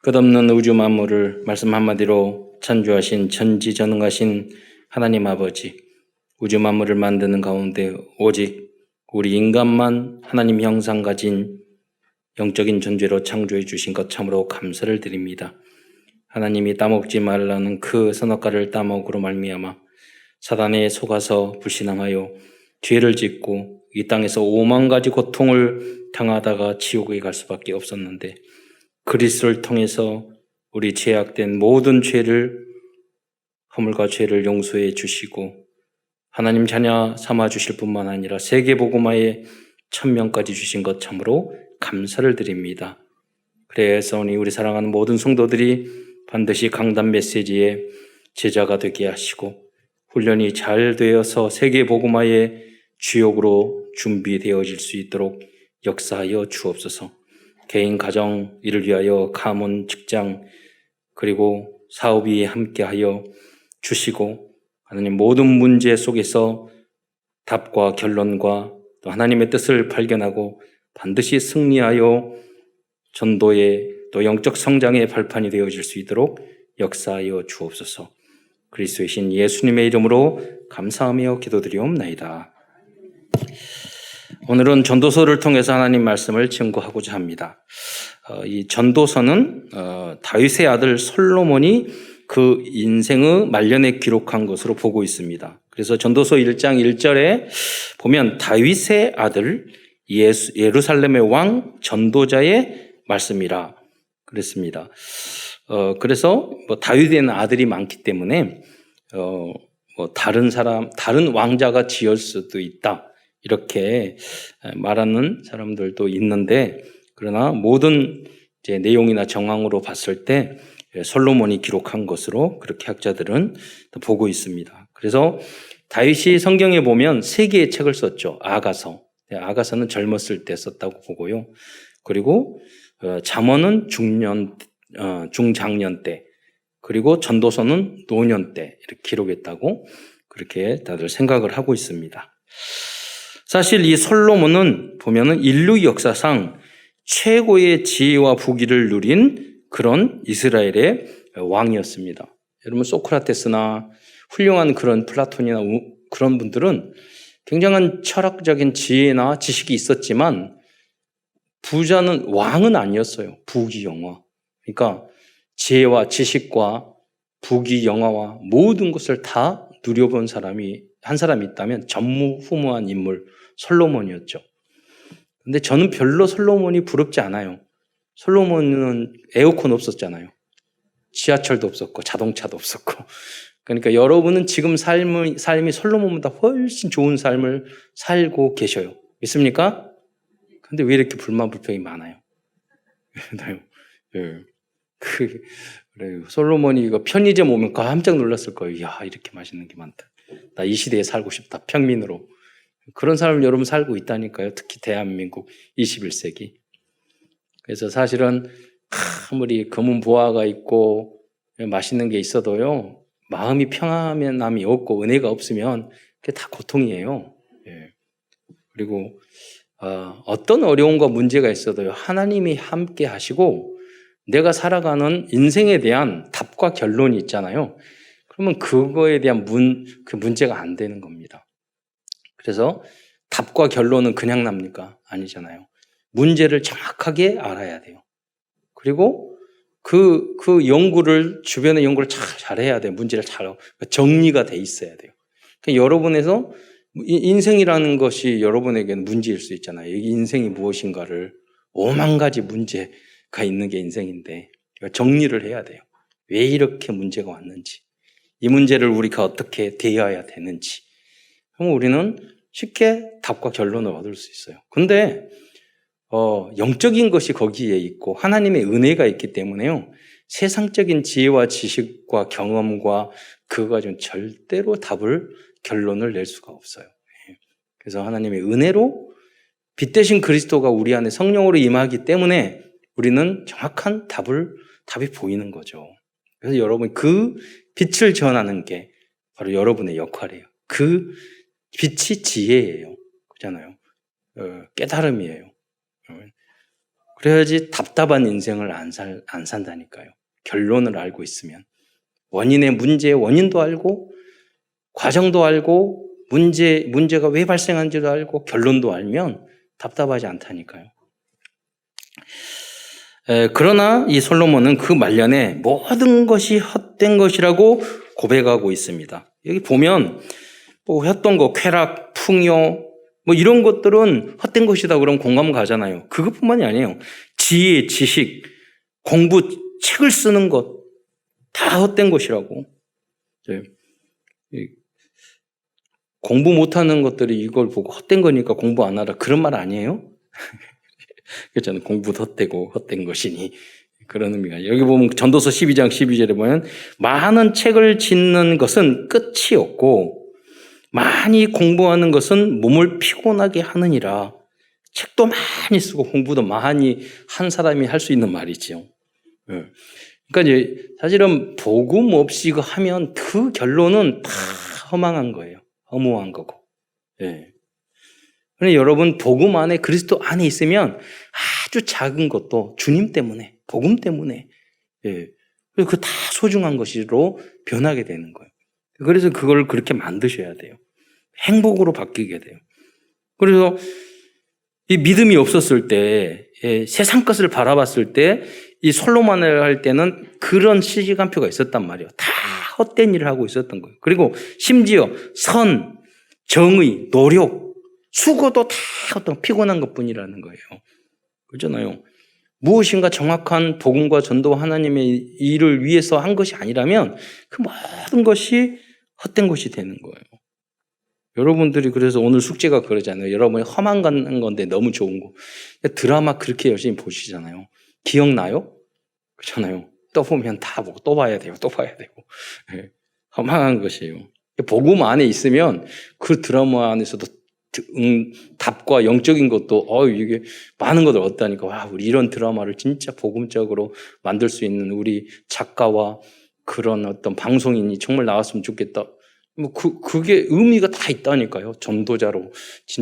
끝없는 우주 만물을 말씀 한마디로 창조하신 전지전능하신 하나님 아버지, 우주 만물을 만드는 가운데 오직 우리 인간만 하나님 형상 가진 영적인 존재로 창조해 주신 것 참으로 감사를 드립니다. 하나님이 따먹지 말라는 그 선악과를 따먹으로 말미암아 사단에 속아서 불신앙하여 죄를 짓고 이 땅에서 5만 가지 고통을 당하다가 지옥에 갈 수밖에 없었는데, 그리스도를 통해서 우리 죄악된 모든 죄를, 허물과 죄를 용서해 주시고 하나님 자녀 삼아 주실 뿐만 아니라 세계복음화에 1000명까지 주신 것 참으로 감사를 드립니다. 그래서 우리 사랑하는 모든 성도들이 반드시 강단 메시지의 제자가 되게 하시고 훈련이 잘 되어서 세계복음화의 주역으로 준비되어질 수 있도록 역사하여 주옵소서. 개인 가정 이를 위하여 가문, 직장 그리고 사업이 함께하여 주시고 하나님 모든 문제 속에서 답과 결론과 또 하나님의 뜻을 발견하고 반드시 승리하여 전도의 또 영적 성장의 발판이 되어질 수 있도록 역사하여 주옵소서. 그리스도의 신 예수님의 이름으로 감사하며 기도드리옵나이다. 오늘은 전도서를 통해서 하나님 말씀을 증거하고자 합니다. 이 전도서는 다윗의 아들 솔로몬이 그 인생의 말년에 기록한 것으로 보고 있습니다. 그래서 전도서 1장 1절에 보면 다윗의 아들 예루살렘의 왕 전도자의 말씀이라 그랬습니다. 그래서 다윗에는 아들이 많기 때문에 다른 왕자가 지을 수도 있다, 이렇게 말하는 사람들도 있는데, 그러나 모든 이제 내용이나 정황으로 봤을 때 솔로몬이 기록한 것으로 그렇게 학자들은 보고 있습니다. 그래서 다윗이 성경에 보면 3개의 책을 썼죠. 아가서는 젊었을 때 썼다고 보고요. 그리고 잠언은 중장년 때, 그리고 전도서는 노년 때 이렇게 기록했다고 그렇게 다들 생각을 하고 있습니다. 사실 이 솔로몬은 보면은 인류 역사상 최고의 지혜와 부귀를 누린 그런 이스라엘의 왕이었습니다. 여러분 소크라테스나 훌륭한 그런 플라톤이나 그런 분들은 굉장한 철학적인 지혜나 지식이 있었지만 왕은 아니었어요. 부귀영화. 그러니까 지혜와 지식과 부귀영화와 모든 것을 다 누려본 한 사람이 있다면 전무후무한 인물 솔로몬이었죠. 근데 저는 별로 솔로몬이 부럽지 않아요. 솔로몬은 에어컨 없었잖아요. 지하철도 없었고 자동차도 없었고. 그러니까 여러분은 지금 삶이 솔로몬보다 훨씬 좋은 삶을 살고 계셔요. 믿습니까? 근데 왜 이렇게 불만불평이 많아요? 그래요. 솔로몬이 이거 편의점 오면 깜짝 놀랐을 거예요. 야, 이렇게 맛있는 게 많다. 나 이 시대에 살고 싶다. 평민으로. 그런 삶을 여러분 살고 있다니까요. 특히 대한민국 21세기. 그래서 사실은 아무리 검은 보화가 있고 맛있는 게 있어도요, 마음이 평안함이 없고 은혜가 없으면 그게 다 고통이에요. 그리고 어떤 어려움과 문제가 있어도요, 하나님이 함께 하시고 내가 살아가는 인생에 대한 답과 결론이 있잖아요. 그러면 그거에 대한 그 문제가 안 되는 겁니다. 그래서 답과 결론은 그냥 납니까? 아니잖아요. 문제를 정확하게 알아야 돼요. 그리고 그 주변의 연구를 잘해야 돼요. 문제를 정리가 돼 있어야 돼요. 그러니까 여러분에서 인생이라는 것이 여러분에게는 문제일 수 있잖아요. 이 인생이 무엇인가를 5만 가지 문제가 있는 게 인생인데 정리를 해야 돼요. 왜 이렇게 문제가 왔는지, 이 문제를 우리가 어떻게 대해야 되는지. 그럼 우리는 쉽게 답과 결론을 얻을 수 있어요. 근데 영적인 것이 거기에 있고 하나님의 은혜가 있기 때문에요, 세상적인 지혜와 지식과 경험과 그거 가지고는 절대로 결론을 낼 수가 없어요. 그래서 하나님의 은혜로 빛 대신 그리스도가 우리 안에 성령으로 임하기 때문에 우리는 정확한 답이 보이는 거죠. 그래서 여러분, 그 빛을 전하는 게 바로 여러분의 역할이에요. 그 빛이 지혜예요. 그렇잖아요. 깨달음이에요. 그래야지 답답한 인생을 안 산다니까요. 결론을 알고 있으면. 원인의 문제의 원인도 알고, 과정도 알고, 문제가 왜 발생한지도 알고, 결론도 알면 답답하지 않다니까요. 그러나 이 솔로몬은 그 말년에 모든 것이 헛된 것이라고 고백하고 있습니다. 여기 보면 뭐 헛된 거, 쾌락, 풍요, 뭐 이런 것들은 헛된 것이다 그러면 공감 가잖아요. 그것뿐만이 아니에요. 지혜, 지식, 공부, 책을 쓰는 것 다 헛된 것이라고. 공부 못하는 것들이 이걸 보고 헛된 거니까 공부 안 하라 그런 말 아니에요? 그렇잖아요. 공부도 헛되고 헛된 것이니 그런 의미가. 여기 보면 전도서 12장 12절에 보면 많은 책을 짓는 것은 끝이 없고 많이 공부하는 것은 몸을 피곤하게 하느니라. 책도 많이 쓰고 공부도 많이 한 사람이 할 수 있는 말이죠. 그러니까 이제 사실은 복음 없이 하면 그 결론은 다 허망한 거예요. 허무한 거고. 그런데 여러분 복음 안에 그리스도 안에 있으면 아주 작은 것도 주님 때문에 복음 때문에 그 다 소중한 것으로 변하게 되는 거예요. 그래서 그걸 그렇게 만드셔야 돼요. 행복으로 바뀌게 돼요. 그래서 이 믿음이 없었을 때 세상 것을 바라봤을 때 이 솔로몬을 할 때는 그런 시간표가 있었단 말이에요. 다 헛된 일을 하고 있었던 거예요. 그리고 심지어 선, 정의, 노력, 수고도 다 어떤 피곤한 것뿐이라는 거예요. 그렇잖아요. 무엇인가 정확한 복음과 전도와 하나님의 일을 위해서 한 것이 아니라면 그 모든 것이 헛된 것이 되는 거예요. 여러분들이 그래서 오늘 숙제가 그러잖아요. 여러분이 험한 건데 너무 좋은 거. 드라마 그렇게 열심히 보시잖아요. 기억나요? 그렇잖아요. 또 보면 다 보고 또 봐야 되고 또 봐야 되고. 험한 것이에요. 복음 안에 있으면 그 드라마 안에서도 답과 영적인 것도 이게 많은 것을 얻다니까 와 우리 이런 드라마를 진짜 복음적으로 만들 수 있는 우리 작가와 그런 어떤 방송인이 정말 나왔으면 좋겠다. 뭐 그게 의미가 다 있다니까요. 전도자로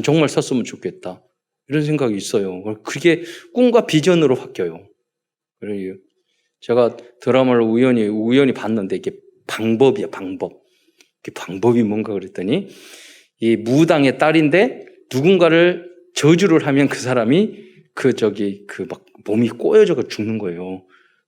정말 섰으면 좋겠다. 이런 생각이 있어요. 그게 꿈과 비전으로 바뀌어요. 그래요. 제가 드라마를 우연히 봤는데 이게 방법이야, 방법. 그 방법이 뭔가 그랬더니 이 무당의 딸인데 누군가를 저주를 하면 그 사람이 막 몸이 꼬여져 죽는 거예요.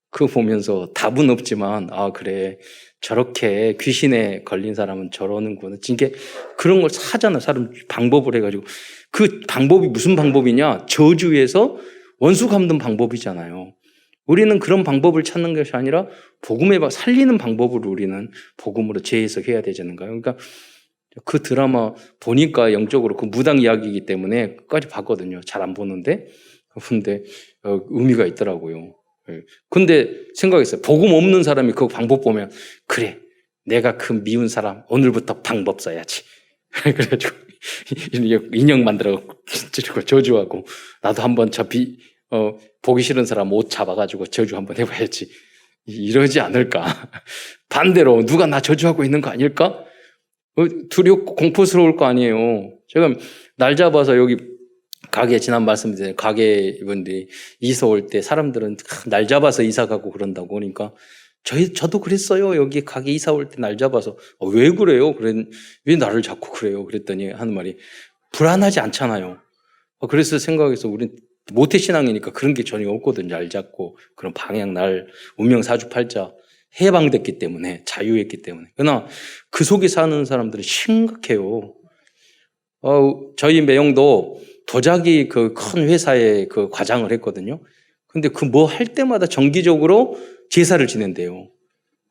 그거 보면서 답은 없지만 그래 저렇게 귀신에 걸린 사람은 저러는구나. 이게 그런 걸 하잖아. 사람 방법을 해가지고 그 방법이 무슨 방법이냐? 저주에서 원수 갚는 방법이잖아요. 우리는 그런 방법을 찾는 것이 아니라 복음에 살리는 방법으로 우리는 복음으로 재해석해야 되잖아요. 그러니까 그 드라마 보니까 영적으로 그 무당 이야기이기 때문에 끝까지 봤거든요. 잘 안 보는데 근데 의미가 있더라고요. 근데 생각했어요. 복음 없는 사람이 그 방법 보면 그래 내가 그 미운 사람 오늘부터 방법 써야지. 그래가지고 인형 만들어 저주하고 나도 한번 보기 싫은 사람 옷 잡아가지고 저주 한번 해봐야지. 이러지 않을까. 반대로 누가 나 저주하고 있는 거 아닐까? 두렵고 공포스러울 거 아니에요. 제가 날 잡아서 여기 가게 지난 말씀드린 가게 분들이 이사 올 때 사람들은 날 잡아서 이사 가고 그런다고 그러니까 저도 그랬어요. 여기 가게 이사 올 때 날 잡아서 왜 그래요? 왜 나를 잡고 그래요? 그랬더니 하는 말이 불안하지 않잖아요. 그래서 생각해서 우린 모태신앙이니까 그런 게 전혀 없거든요. 날 잡고 그런 방향 날 운명 사주팔자 해방됐기 때문에 자유했기 때문에. 그러나 그 속에 사는 사람들은 심각해요. 저희 매형도 도자기 그 큰 회사에 그 과장을 했거든요. 근데 그 뭐 할 때마다 정기적으로 제사를 지낸대요.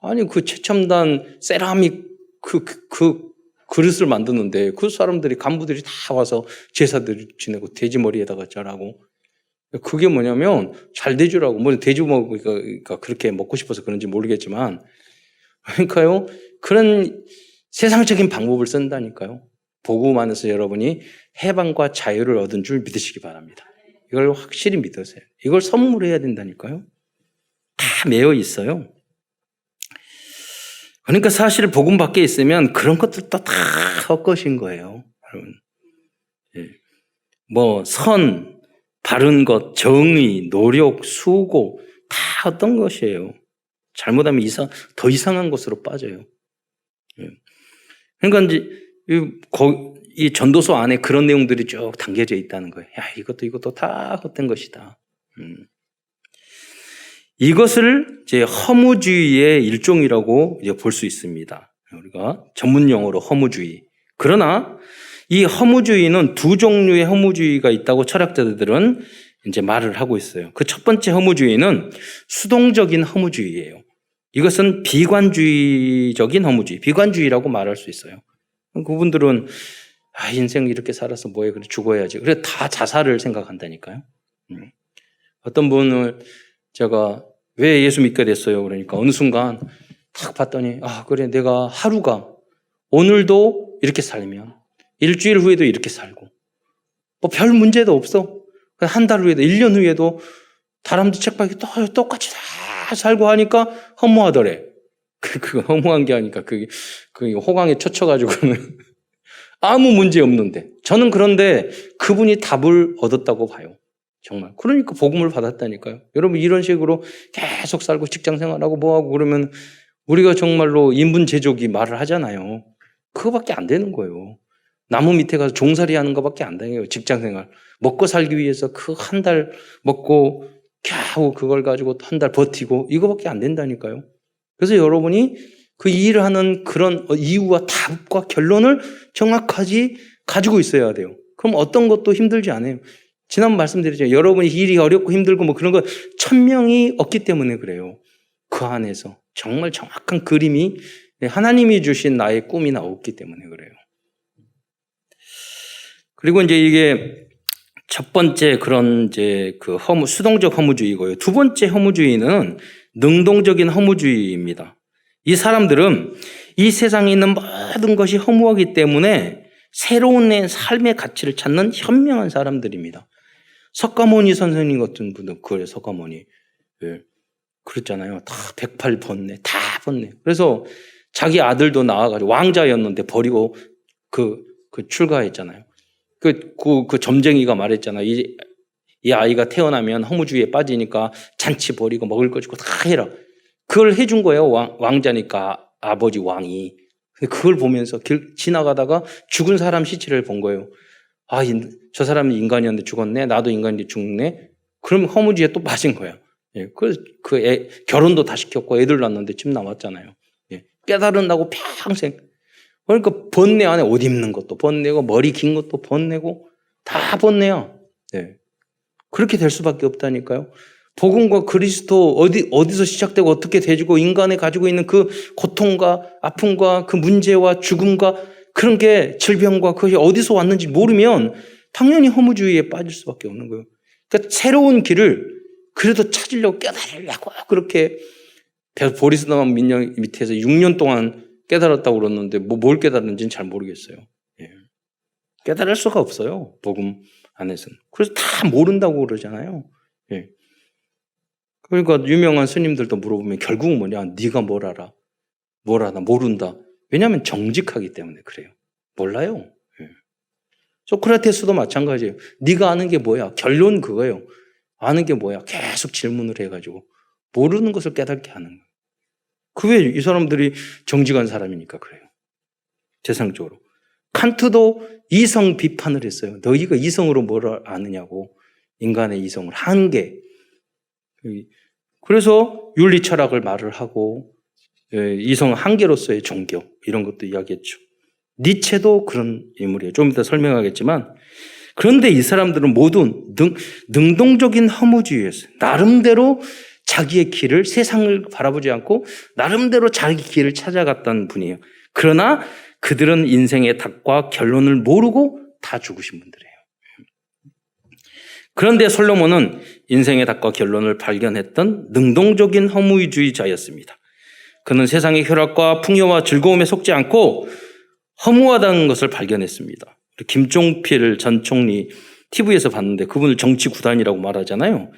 아니 그 최첨단 세라믹 그 그릇을 만드는데 그 사람들이 간부들이 다 와서 제사들을 지내고 돼지 머리에다가 절하고 그게 뭐냐면 잘 돼주라고 뭐 돼지 먹으니까 그렇게 먹고 싶어서 그런지 모르겠지만 그러니까요 그런 세상적인 방법을 쓴다니까요. 복음 안에서 여러분이 해방과 자유를 얻은 줄 믿으시기 바랍니다. 이걸 확실히 믿으세요. 이걸 선물해야 된다니까요. 다 매여 있어요. 그러니까 사실 복음 밖에 있으면 그런 것들도 다 헛것인 거예요. 여러분. 뭐 바른 것, 정의, 노력, 수고 다 어떤 것이에요. 잘못하면 더 이상한 것으로 빠져요. 그러니까 이제 이 전도서 안에 그런 내용들이 쭉 담겨져 있다는 거예요. 야, 이것도 다 헛된 것이다. 이것을 이제 허무주의의 일종이라고 이제 볼 수 있습니다. 우리가 전문 용어로 허무주의. 그러나 이 허무주의는 두 종류의 허무주의가 있다고 철학자들은 이제 말을 하고 있어요. 그 첫 번째 허무주의는 수동적인 허무주의예요. 이것은 비관주의적인 허무주의, 비관주의라고 말할 수 있어요. 그분들은 인생 이렇게 살아서 뭐해, 그래 죽어야지. 그래 다 자살을 생각한다니까요. 어떤 분을 제가 왜 예수 믿게 됐어요? 그러니까 어느 순간 딱 봤더니 그래 내가 하루가 오늘도 이렇게 살면 일주일 후에도 이렇게 살고 뭐 별 문제도 없어. 한 달 후에도 1년 후에도 다람쥐 책박이 똑같이 다 살고 하니까 허무하더래. 그 허무한 게 아니까 그 호강에 쳐쳐가지고는 아무 문제 없는데 저는 그런데 그분이 답을 얻었다고 봐요. 정말. 그러니까 복음을 받았다니까요. 여러분 이런 식으로 계속 살고 직장 생활하고 뭐하고 그러면 우리가 정말로 인분제조기 말을 하잖아요. 그거밖에 안 되는 거예요. 나무 밑에 가서 종살이 하는 것밖에 안 돼요. 직장 생활. 먹고 살기 위해서 그 한 달 먹고 겨우 그걸 가지고 한 달 버티고 이거밖에 안 된다니까요. 그래서 여러분이 그 일을 하는 그런 이유와 답과 결론을 정확하게 가지고 있어야 돼요. 그럼 어떤 것도 힘들지 않아요. 지난번 말씀드렸죠. 여러분이 일이 어렵고 힘들고 뭐 그런 거 천명이 없기 때문에 그래요. 그 안에서 정말 정확한 그림이 하나님이 주신 나의 꿈이 나왔기 때문에 그래요. 그리고 이제 이게 첫 번째 그런 이제 그 수동적 허무주의고요. 두 번째 허무주의는 능동적인 허무주의입니다. 이 사람들은 이 세상에 있는 모든 것이 허무하기 때문에 새로운 내 삶의 가치를 찾는 현명한 사람들입니다. 석가모니 선생님 같은 분들, 그래, 석가모니. 예. 그랬잖아요. 다 108 번뇌, 다 번뇌. 그래서 자기 아들도 나와가지고 왕자였는데 버리고 그 출가했잖아요. 그 점쟁이가 말했잖아요. 이 아이가 태어나면 허무주의에 빠지니까 잔치 버리고 먹을 거 주고 다 해라. 그걸 해준 거예요. 왕자니까 아버지 왕이. 그걸 보면서 지나가다가 죽은 사람 시체를 본 거예요. 저 사람이 인간이었는데 죽었네. 나도 인간인데 죽네. 그럼 허무주의에 또 빠진 거야. 예, 결혼도 다 시켰고 애들 낳았는데 집 나왔잖아요. 예, 깨달은다고 평생. 그러니까 번뇌 안에 옷 입는 것도 번뇌고 머리 긴 것도 번뇌고 다 번뇌야. 예. 그렇게 될 수밖에 없다니까요. 복음과 그리스도 어디서 시작되고 어떻게 되지고 인간이 가지고 있는 그 고통과 아픔과 그 문제와 죽음과 그런 게 질병과 그것이 어디서 왔는지 모르면 당연히 허무주의에 빠질 수밖에 없는 거예요. 그러니까 새로운 길을 그래도 찾으려고 깨달으려고 그렇게 보리스나무 민영 밑에서 6년 동안 깨달았다고 그러는데 뭘 깨달았는지는 잘 모르겠어요. 예. 깨달을 수가 없어요. 복음 안에서는. 그래서 다 모른다고 그러잖아요. 예. 그러니까 유명한 스님들도 물어보면 결국은 뭐냐? 네가 뭘 알아? 뭘 알아? 모른다. 왜냐하면 정직하기 때문에 그래요. 몰라요. 예. 소크라테스도 마찬가지예요. 네가 아는 게 뭐야? 결론 그거예요. 아는 게 뭐야? 계속 질문을 해가지고 모르는 것을 깨닫게 하는 거예요. 왜 이 사람들이 정직한 사람이니까 그래요. 세상적으로. 칸트도 이성 비판을 했어요. 너희가 이성으로 뭘 아느냐고. 인간의 이성을 한계. 그래서 윤리 철학을 말을 하고 이성 한계로서의 종교 이런 것도 이야기했죠. 니체도 그런 인물이에요. 좀 이따 설명하겠지만 그런데 이 사람들은 모두 능동적인 허무주의였어요. 나름대로 자기의 길을 세상을 바라보지 않고 나름대로 자기 길을 찾아갔던 분이에요. 그러나 그들은 인생의 답과 결론을 모르고 다 죽으신 분들이에요. 그런데 솔로몬은 인생의 답과 결론을 발견했던 능동적인 허무주의자였습니다. 그는 세상의 쾌락과 풍요와 즐거움에 속지 않고 허무하다는 것을 발견했습니다. 김종필 전 총리 TV에서 봤는데 그분을 정치 구단이라고 말하잖아요.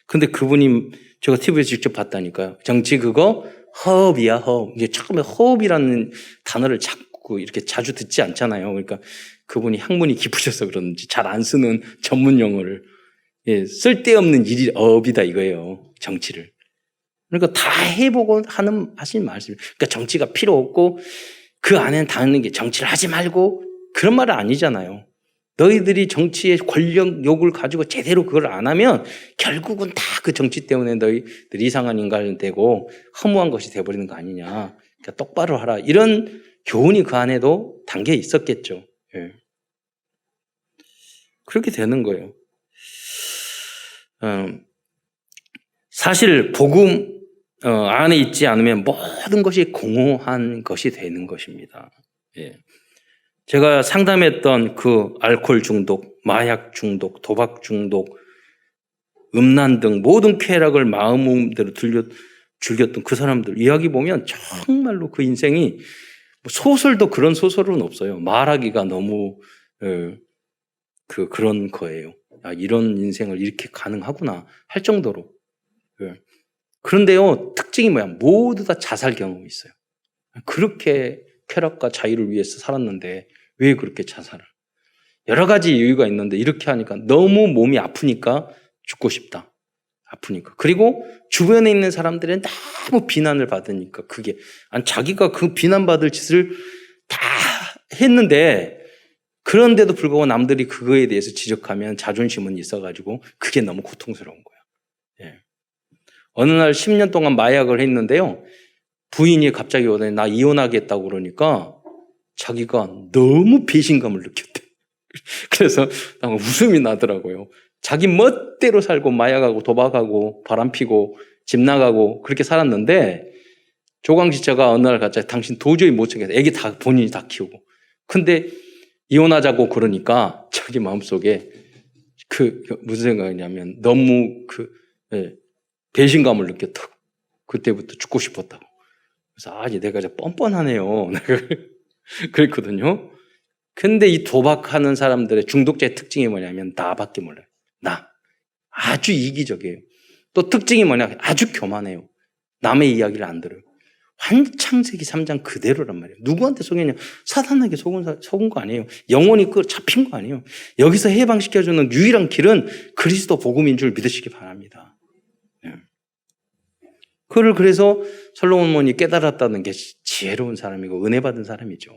근데 그분이 제가 TV에서 직접 봤다니까요. 정치 그거 허업이야, 허업. 이게 처음에 허업이라는 단어를 자꾸 이렇게 자주 듣지 않잖아요. 그러니까 그분이 학문이 깊으셔서 그런지 잘 안 쓰는 전문 용어를 예, 쓸데없는 일이 업이다 이거예요. 정치를. 그러니까 다 해보고 하신 말씀이에요. 그러니까 정치가 필요 없고 그 안에는 닿는 게 정치를 하지 말고 그런 말은 아니잖아요. 너희들이 정치의 권력욕을 가지고 제대로 그걸 안 하면 결국은 다 그 정치 때문에 너희들 이상한 인간 되고 허무한 것이 돼버리는 거 아니냐. 그러니까 똑바로 하라. 이런 교훈이 그 안에도 담겨 있었겠죠. 예. 그렇게 되는 거예요. 사실 복음 안에 있지 않으면 모든 것이 공허한 것이 되는 것입니다. 예. 제가 상담했던 그 알코올 중독, 마약 중독, 도박 중독, 음란 등 모든 쾌락을 마음대로 즐겼던 그 사람들 이야기 보면 정말로 그 인생이 소설도 그런 소설은 없어요. 말하기가 너무 그런 거예요. 야, 이런 인생을 이렇게 가능하구나 할 정도로. 그런데요, 특징이 뭐야? 모두 다 자살 경험이 있어요. 그렇게 쾌락과 자유를 위해서 살았는데 왜 그렇게 자살을? 여러 가지 이유가 있는데 이렇게 하니까 너무 몸이 아프니까 죽고 싶다. 아프니까. 그리고 주변에 있는 사람들은 너무 비난을 받으니까 그게 자기가 그 비난받을 짓을 다 했는데 그런데도 불구하고 남들이 그거에 대해서 지적하면 자존심은 있어가지고 그게 너무 고통스러운 거예요. 예. 어느 날 10년 동안 마약을 했는데요. 부인이 갑자기 오더니 나 이혼하겠다고 그러니까 자기가 너무 배신감을 느꼈대. 그래서 웃음이 나더라고요. 자기 멋대로 살고 마약하고 도박하고 바람피고 집 나가고 그렇게 살았는데 조광지처가 어느 날 갑자기 당신 도저히 못 참겠다. 애기 다 본인이 다 키우고. 근데 이혼하자고 그러니까 자기 마음속에 무슨 생각이냐면 너무 배신감을 느꼈다고. 그때부터 죽고 싶었다고. 그래서 이제 내가 진짜 뻔뻔하네요. 그랬거든요. 근데 이 도박하는 사람들의 중독자의 특징이 뭐냐면 나밖에 몰라요. 나. 아주 이기적이에요. 또 특징이 뭐냐? 아주 교만해요. 남의 이야기를 안 들어요. 환창세기 3장 그대로란 말이에요. 누구한테 속였냐? 사탄에게 속은 거 아니에요. 영혼이 잡힌 거 아니에요. 여기서 해방시켜주는 유일한 길은 그리스도 복음인 줄 믿으시기 바랍니다. 그를 그래서 솔로몬이 깨달았다는 게 지혜로운 사람이고 은혜 받은 사람이죠.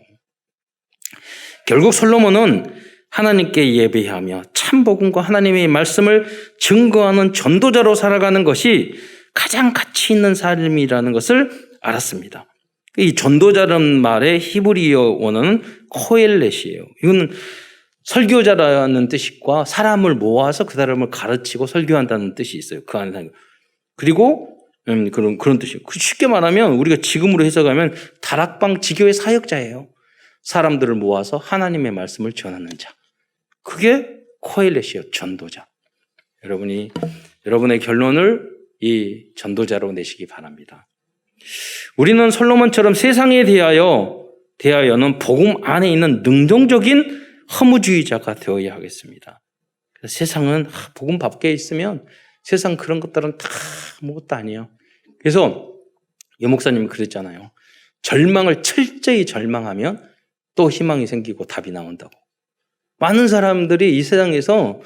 결국 솔로몬은 하나님께 예배하며 참 복음과 하나님의 말씀을 증거하는 전도자로 살아가는 것이 가장 가치 있는 삶이라는 것을 알았습니다. 이 전도자라는 말의 히브리어 원어는 코엘렛이에요. 이건 설교자라는 뜻과 사람을 모아서 그 사람을 가르치고 설교한다는 뜻이 있어요. 그 안에. 그리고 그런 뜻이에요. 쉽게 말하면 우리가 지금으로 해석하면 다락방 지교의 사역자예요. 사람들을 모아서 하나님의 말씀을 전하는 자. 그게 코엘렛이에요. 전도자. 여러분의 결론을 이 전도자로 내시기 바랍니다. 우리는 솔로몬처럼 세상에 대하여는 복음 안에 있는 능동적인 허무주의자가 되어야 하겠습니다. 세상은 복음 밖에 있으면 세상 그런 것들은 다 아무것도 아니에요. 그래서 여 목사님이 그랬잖아요. 절망을 철저히 절망하면 또 희망이 생기고 답이 나온다고. 많은 사람들이 이 세상에서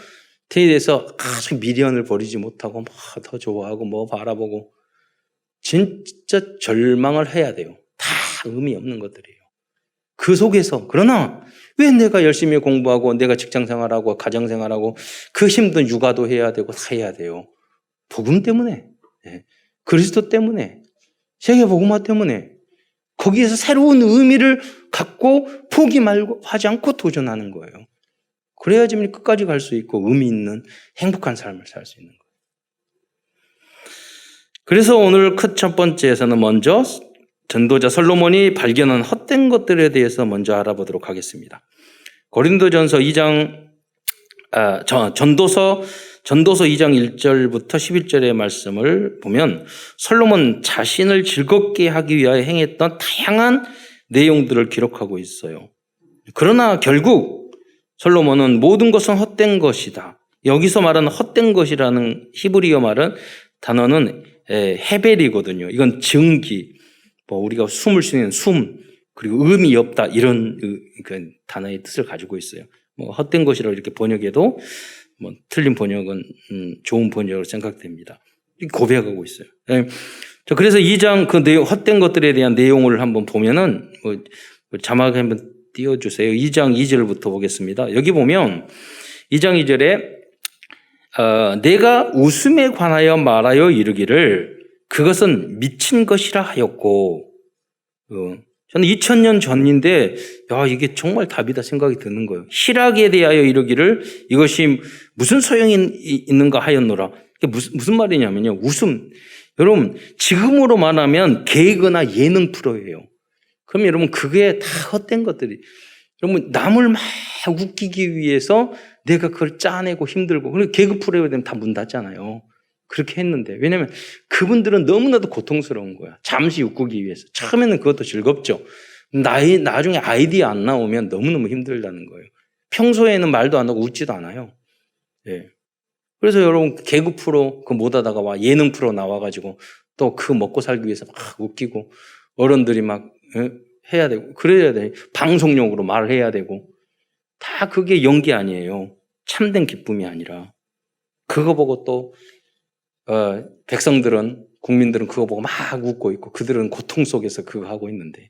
대해서 아주 미련을 버리지 못하고 더 좋아하고 바라보고 진짜 절망을 해야 돼요. 다 의미 없는 것들이에요. 그 속에서 그러나 왜 내가 열심히 공부하고 내가 직장생활하고 가정생활하고 그 힘든 육아도 해야 되고 다 해야 돼요. 복음 때문에, 그리스도 때문에, 세계복음화 때문에 거기에서 새로운 의미를 갖고 포기 말고 하지 않고 도전하는 거예요. 그래야지 끝까지 갈 수 있고 의미 있는 행복한 삶을 살 수 있는 거예요. 그래서 오늘 첫 번째에서는 먼저 전도자 솔로몬이 발견한 헛된 것들에 대해서 먼저 알아보도록 하겠습니다. 고린도전서 2장 전도서 2장 1절부터 11절의 말씀을 보면 솔로몬 자신을 즐겁게 하기 위하여 행했던 다양한 내용들을 기록하고 있어요. 그러나 결국 솔로몬은 모든 것은 헛된 것이다. 여기서 말하는 헛된 것이라는 히브리어 단어는 헤벨이거든요. 이건 증기, 우리가 숨을 쉬는 숨, 그리고 의미 없다 이런 그 단어의 뜻을 가지고 있어요. 헛된 것이라고 이렇게 번역해도 뭐 틀린 번역은 좋은 번역으로 생각됩니다. 고백하고 있어요. 예. 그래서 2장 그 헛된 것들에 대한 내용을 한번 보면은 자막 한번 띄워주세요. 2장 2절부터 보겠습니다. 여기 보면 2장 2절에 내가 웃음에 관하여 말하여 이르기를 그것은 미친 것이라 하였고 저는 2000년 전인데 이게 정말 답이다 생각이 드는 거예요. 희락에 대하여 이르기를 이것이 무슨 소용이 있는가 하였노라. 이게 무슨 말이냐면요. 웃음. 여러분 지금으로 말하면 개그나 예능 프로예요. 그럼 여러분 그게 다 헛된 것들이 여러분 남을 막 웃기기 위해서 내가 그걸 짜내고 힘들고 그리고 개그 프로에 되면 다 문 닫잖아요. 그렇게 했는데 왜냐하면 그분들은 너무나도 고통스러운 거야. 잠시 웃기기 위해서. 처음에는 그것도 즐겁죠. 나중에 아이디어 안 나오면 너무너무 힘들다는 거예요. 평소에는 말도 안 하고 웃지도 않아요. 예. 그래서 여러분 개그 프로 그 못 하다가 예능 프로 나와가지고 또 그 먹고 살기 위해서 막 웃기고 어른들이 막 해야 되고 그래야 돼. 방송용으로 말을 해야 되고 다 그게 연기 아니에요. 참된 기쁨이 아니라 그거 보고 또 백성들은 국민들은 그거 보고 막 웃고 있고 그들은 고통 속에서 그거 하고 있는데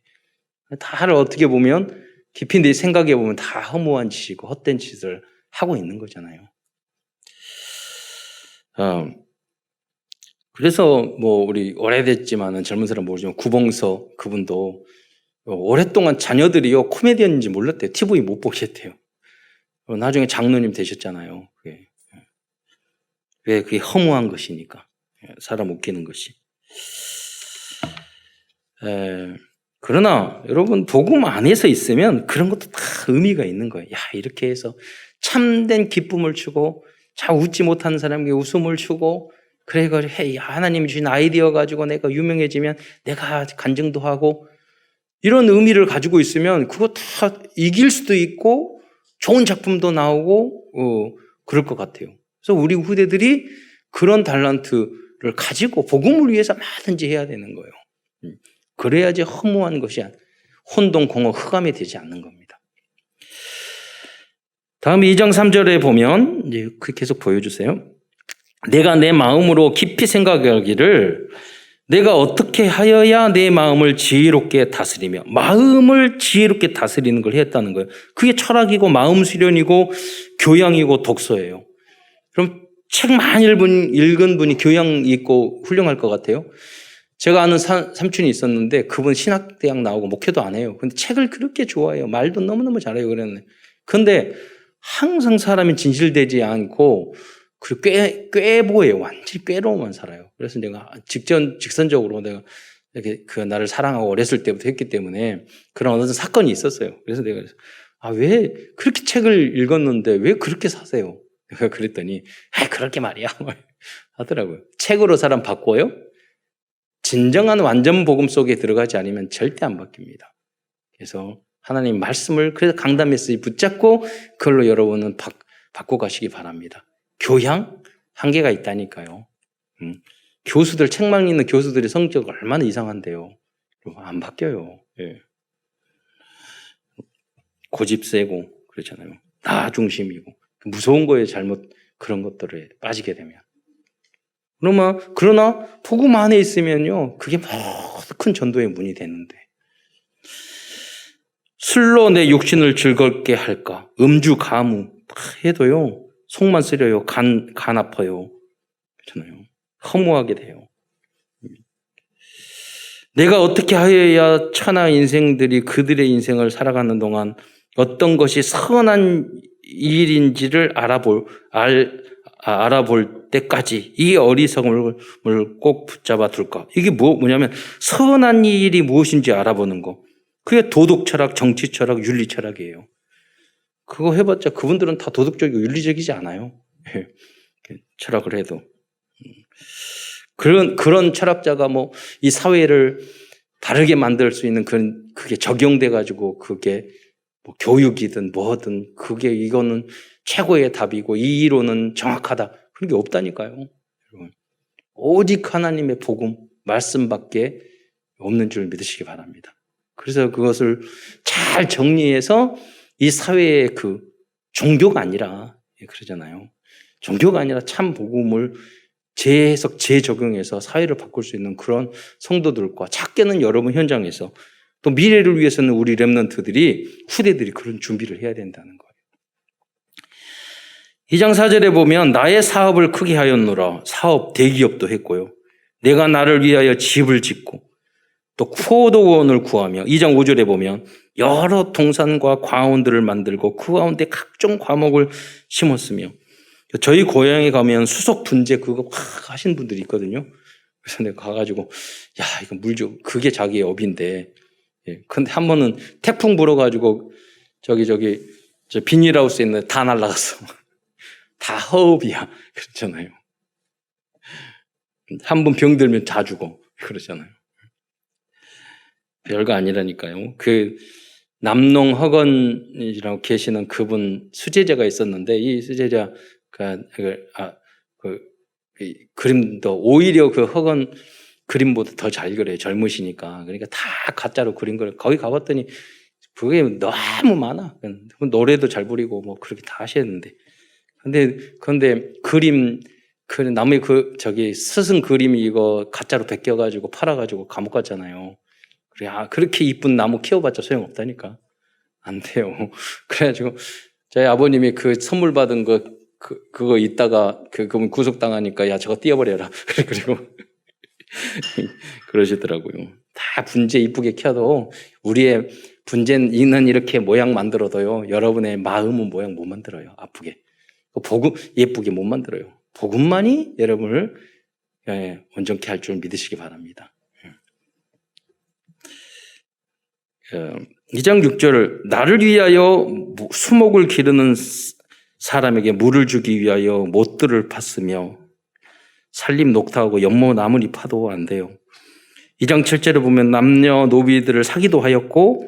다를 어떻게 보면 깊이 생각해 보면 다 허무한 짓이고 헛된 짓을 하고 있는 거잖아요. 그래서 뭐 우리 오래됐지만은 젊은 사람 모르지만 구봉서 그분도 오랫동안 자녀들이요 코미디언인지 몰랐대요. TV 못 보겠대요. 나중에 장로님 되셨잖아요. 왜 그게 허무한 것이니까 사람 웃기는 것이. 그러나 여러분 복음 안에서 있으면 그런 것도 다 의미가 있는 거예요. 야 이렇게 해서 참된 기쁨을 주고 잘 웃지 못하는 사람에게 웃음을 주고 그래 하나님이 주신 아이디어 가지고 내가 유명해지면 내가 간증도 하고 이런 의미를 가지고 있으면 그거 다 이길 수도 있고 좋은 작품도 나오고 그럴 것 같아요. 그래서 우리 후대들이 그런 달란트를 가지고 복음을 위해서 뭐든지 해야 되는 거예요. 그래야지 허무한 것이 혼동공허 흑암이 되지 않는 겁니다. 다음 2장 3절에 보면 이제 계속 보여주세요. 내가 내 마음으로 깊이 생각하기를 내가 어떻게 하여야 내 마음을 지혜롭게 다스리며 마음을 지혜롭게 다스리는 걸 했다는 거예요. 그게 철학이고 마음 수련이고 교양이고 독서예요. 그럼 책 많이 읽은 분이 교양 있고 훌륭할 것 같아요. 제가 아는 삼촌이 있었는데 그분 신학대학 나오고 목회도 안 해요. 근데 책을 그렇게 좋아해요. 말도 너무너무 잘해요. 그랬는데 근데 항상 사람이 진실되지 않고 그리고 꾀보예요. 완전히 꾀로만 살아요. 그래서 내가 직선적으로 내가 이렇게 그 나를 사랑하고 어렸을 때부터 했기 때문에 그런 어떤 사건이 있었어요. 그래서 내가 왜 그렇게 책을 읽었는데 왜 그렇게 사세요? 내가 그랬더니 그렇게 말이야 하더라고요. 책으로 사람 바꿔요? 진정한 완전 복음 속에 들어가지 않으면 절대 안 바뀝니다. 그래서 하나님 말씀을 그래서 강단 메시지 붙잡고 그걸로 여러분은 바꿔가시기 바랍니다. 교양 한계가 있다니까요. 교수들 책만 읽는 교수들의 성격 얼마나 이상한데요. 안 바뀌어요. 예. 고집 세고 그렇잖아요. 나 중심이고 무서운 거에 잘못 그런 것들에 빠지게 되면. 그러나 복음 안에 있으면요 그게 큰 전도의 문이 되는데 술로 내 육신을 즐겁게 할까? 음주 가무 해도요 속만 쓰려요. 간 아파요. 그렇잖아요. 허무하게 돼요. 내가 어떻게 하여야 천하 인생들이 그들의 인생을 살아가는 동안 어떤 것이 선한 일인지를 알아볼 때까지 이 어리석음을 꼭 붙잡아 둘까? 이게 뭐냐면 선한 일이 무엇인지 알아보는 거. 그게 도덕 철학, 정치 철학, 윤리 철학이에요. 그거 해봤자 그분들은 다 도덕적이고 윤리적이지 않아요. 철학을 해도. 그런 철학자가 이 사회를 다르게 만들 수 있는 그게 적용돼가지고 그게 교육이든 뭐든 이거는 최고의 답이고 이 이론은 정확하다. 그런 게 없다니까요. 오직 하나님의 복음, 말씀밖에 없는 줄 믿으시기 바랍니다. 그래서 그것을 잘 정리해서 이 사회의 종교가 아니라 그러잖아요. 종교가 아니라 참 복음을 재해석, 재적용해서 사회를 바꿀 수 있는 그런 성도들과 작게는 여러분 현장에서 또 미래를 위해서는 우리 렘넌트들이 후대들이 그런 준비를 해야 된다는 거예요. 2장 4절에 보면 나의 사업을 크게 하였노라. 사업 대기업도 했고요. 내가 나를 위하여 집을 짓고 또 포도원을 구하며 2장 5절에 보면 여러 동산과 과원들을 만들고 그 가운데 각종 과목을 심었으며 저희 고향에 가면 수석 분재 그거 확 하신 분들이 있거든요. 그래서 내가 가가지고 야 이거 물 좀 그게 자기의 업인데 근데 한 번은 태풍 불어가지고 저 비닐하우스에 있는 다 날라갔어. 다 허업이야 그렇잖아요. 한 번 병들면 다 죽어 그러잖아요. 별거 아니라니까요. 그 남농 허건이라고 계시는 그분 수제자가 있었는데 이 수제자가 그림도 오히려 그 허건 그림보다 더 잘 그려요. 젊으시니까. 그러니까 다 가짜로 그린 거를 거기 가봤더니 그게 너무 많아. 노래도 잘 부리고 뭐 그렇게 다 하셨는데. 근데 그림 나무에 스승 그림이 이거 가짜로 베껴가지고 팔아가지고 감옥 갔잖아요. 그래, 그렇게 이쁜 나무 키워봤자 소용없다니까. 안 돼요. 그래가지고, 저희 아버님이 그 선물 받은 그거 있다가, 그분 구속당하니까, 야, 저거 띄워버려라. 그리고, 그러시더라고요. 다 분재 이쁘게 켜도, 우리의 분재는 이렇게 모양 만들어도요, 여러분의 마음은 모양 못 만들어요. 아프게. 복음, 예쁘게 못 만들어요. 복음만이 여러분을 온전케 할 줄 믿으시기 바랍니다. 2장 6절 나를 위하여 수목을 기르는 사람에게 물을 주기 위하여 못들을 팠으며 살림 녹타하고 연못 나무니 파도 안 돼요. 2장 7절에 보면 남녀 노비들을 사기도 하였고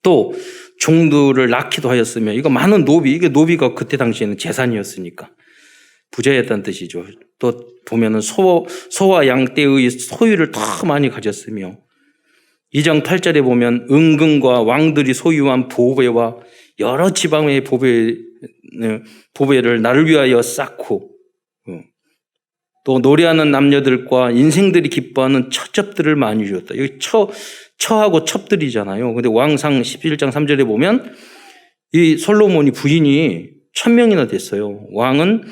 또 종들을 낳기도 하였으며 이거 많은 이게 노비가 그때 당시에는 재산이었으니까 부자였다는 뜻이죠. 또 보면은 소와 양떼의 소유를 더 많이 가졌으며 2장 8절에 보면 은근과 왕들이 소유한 보배와 여러 지방의 보배를 나를 위하여 쌓고 또 노래하는 남녀들과 인생들이 기뻐하는 처첩들을 많이 주었다. 여기 처하고 첩들이잖아요. 근데 왕상 11장 3절에 보면 이 솔로몬이 부인이 1000명이나 됐어요. 왕은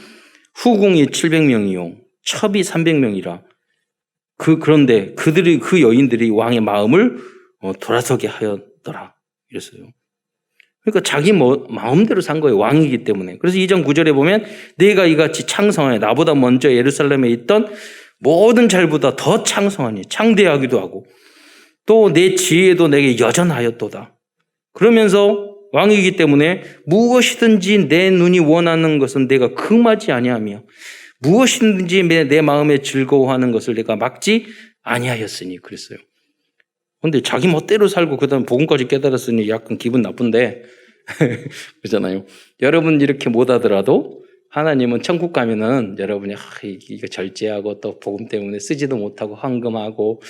후궁이 700명이요. 첩이 300명이라. 그런데 그 여인들이 왕의 마음을 돌아서게 하였더라. 이랬어요. 그러니까 자기 마음대로 산 거예요. 왕이기 때문에. 그래서 2장 9절에 보면 내가 이같이 창성하니 나보다 먼저 예루살렘에 있던 모든 잘보다 더 창성하니 창대하기도 하고 또 내 지혜도 내게 여전하였도다. 그러면서 왕이기 때문에 무엇이든지 내 눈이 원하는 것은 내가 금하지 아니하며 무엇이든지 내 마음에 즐거워하는 것을 내가 막지 아니하였으니 그랬어요. 그런데 자기 멋대로 살고 그다음 복음까지 깨달았으니 약간 기분 나쁜데 그렇잖아요. 여러분 이렇게 못하더라도 하나님은 천국 가면은 여러분이 이거 절제하고 또 복음 때문에 쓰지도 못하고 황금하고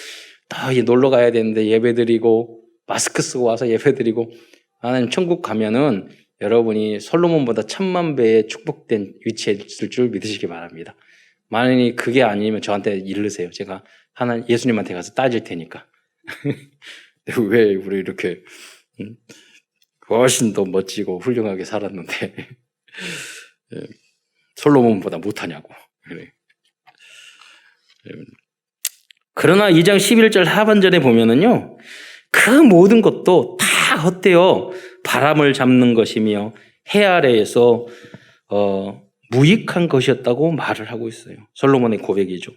또 놀러 가야 되는데 예배드리고 마스크 쓰고 와서 예배드리고 하나님 천국 가면은 여러분이 솔로몬보다 1000만배의 축복된 위치에 있을 줄 믿으시기 바랍니다. 만약에 그게 아니면 저한테 이르세요. 제가 예수님한테 가서 따질 테니까. 왜 우리 이렇게 훨씬 더 멋지고 훌륭하게 살았는데 솔로몬보다 못하냐고. 그러나 2장 11절 하반절에 보면은요, 그 모든 것도 다 헛되어 바람을 잡는 것이며 해 아래에서 무익한 것이었다고 말을 하고 있어요. 솔로몬의 고백이죠.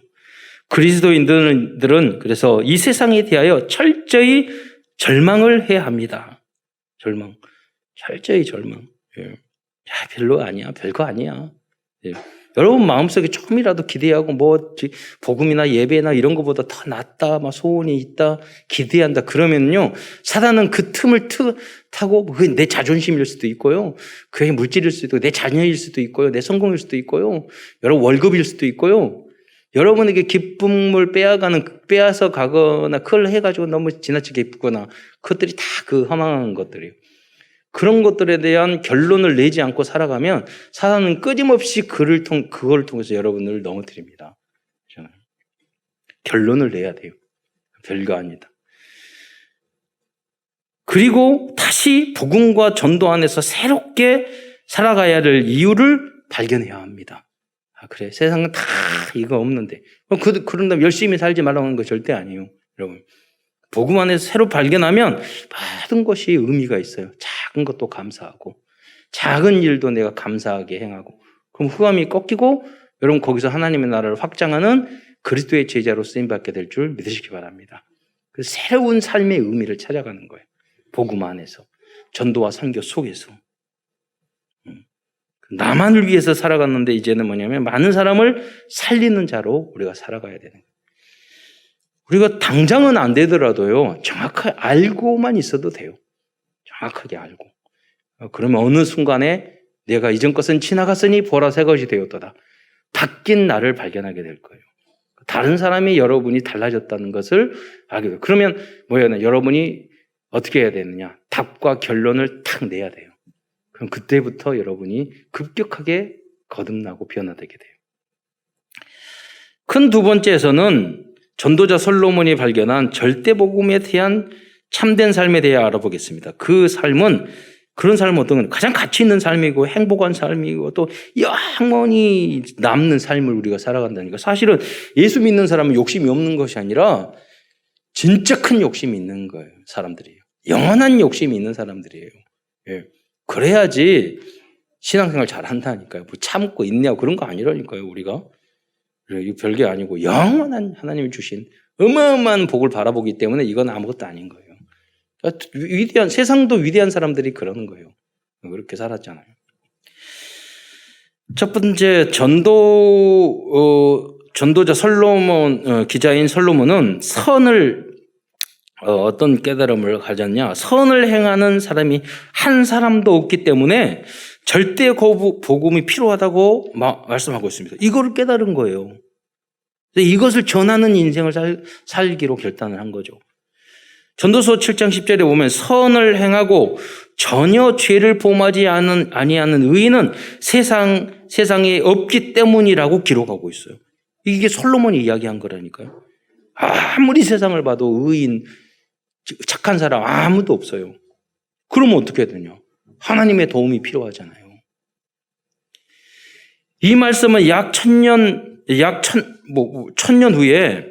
그리스도인들은 그래서 이 세상에 대하여 철저히 절망을 해야 합니다. 철저히 절망. 야, 별로 아니야. 별거 아니야. 예. 여러분 마음속에 조금이라도 기대하고 복음이나 예배나 이런 것보다 더 낫다, 소원이 있다, 기대한다 그러면요 사단은 그 틈을 타고 그게 내 자존심일 수도 있고요, 그게 물질일 수도 있고 내 자녀일 수도 있고요, 내 성공일 수도 있고요, 여러분 월급일 수도 있고요. 여러분에게 기쁨을 빼앗아 가거나 그걸 해가지고 너무 지나치게 기쁘거나 그것들이 다 그 허망한 것들이에요. 그런 것들에 대한 결론을 내지 않고 살아가면 사단은 끊임없이 그걸 통해서 여러분을 넘어뜨립니다. 결론을 내야 돼요. 별거 아니다. 그리고 다시 복음과 전도 안에서 새롭게 살아가야 될 이유를 발견해야 합니다. 아, 그래. 세상은 다 이거 없는데. 그런다면 열심히 살지 말라고 하는 거 절대 아니에요. 여러분. 복음 안에서 새로 발견하면 모든 것이 의미가 있어요. 작은 것도 감사하고, 작은 일도 내가 감사하게 행하고, 그럼 후함이 꺾이고, 여러분 거기서 하나님의 나라를 확장하는 그리스도의 제자로 쓰임받게 될 줄 믿으시기 바랍니다. 그 새로운 삶의 의미를 찾아가는 거예요. 복음 안에서. 전도와 선교 속에서. 나만을 위해서 살아갔는데 이제는 뭐냐면 많은 사람을 살리는 자로 우리가 살아가야 되는 거예요. 우리가 당장은 안 되더라도요, 정확하게 알고만 있어도 돼요. 정확하게 알고. 그러면 어느 순간에 내가 이전 것은 지나갔으니 보라 새 것이 되었도다. 바뀐 나를 발견하게 될 거예요. 다른 사람이 여러분이 달라졌다는 것을 알게 돼요. 그러면 뭐예요? 여러분이 어떻게 해야 되느냐? 답과 결론을 탁 내야 돼요. 그럼 그때부터 여러분이 급격하게 거듭나고 변화되게 돼요. 큰 두 번째에서는 전도자 솔로몬이 발견한 절대복음에 대한 참된 삶에 대해 알아보겠습니다. 그 삶은 그런 삶은 어떤 건 가장 가치 있는 삶이고 행복한 삶이고 또 영원히 남는 삶을 우리가 살아간다니까. 사실은 예수 믿는 사람은 욕심이 없는 것이 아니라 진짜 큰 욕심이 있는 거예요. 사람들이에요. 영원한 욕심이 있는 사람들이에요. 예. 그래야지 신앙생활 잘 한다니까요. 뭐 참고 인내하고 그런 거 아니라니까요. 우리가. 이거 별게 아니고 영원한 하나님이 주신 어마어마한 복을 바라보기 때문에 이건 아무것도 아닌 거예요. 그러니까 세상도 위대한 사람들이 그러는 거예요. 그렇게 살았잖아요. 첫 번째 전도자 솔로몬 기자인 솔로몬은 선을 어떤 깨달음을 가졌냐? 선을 행하는 사람이 한 사람도 없기 때문에 절대 복음이 필요하다고 말씀하고 있습니다. 이거를 깨달은 거예요. 이것을 전하는 인생을 살기로 결단을 한 거죠. 전도서 7장 10절에 보면 선을 행하고 전혀 죄를 범하지 아니하는 의인은 세상에 없기 때문이라고 기록하고 있어요. 이게 솔로몬이 이야기한 거라니까요. 아무리 세상을 봐도 의인, 착한 사람 아무도 없어요. 그러면 어떻게 되냐? 하나님의 도움이 필요하잖아요. 이 말씀은 약 천년 후에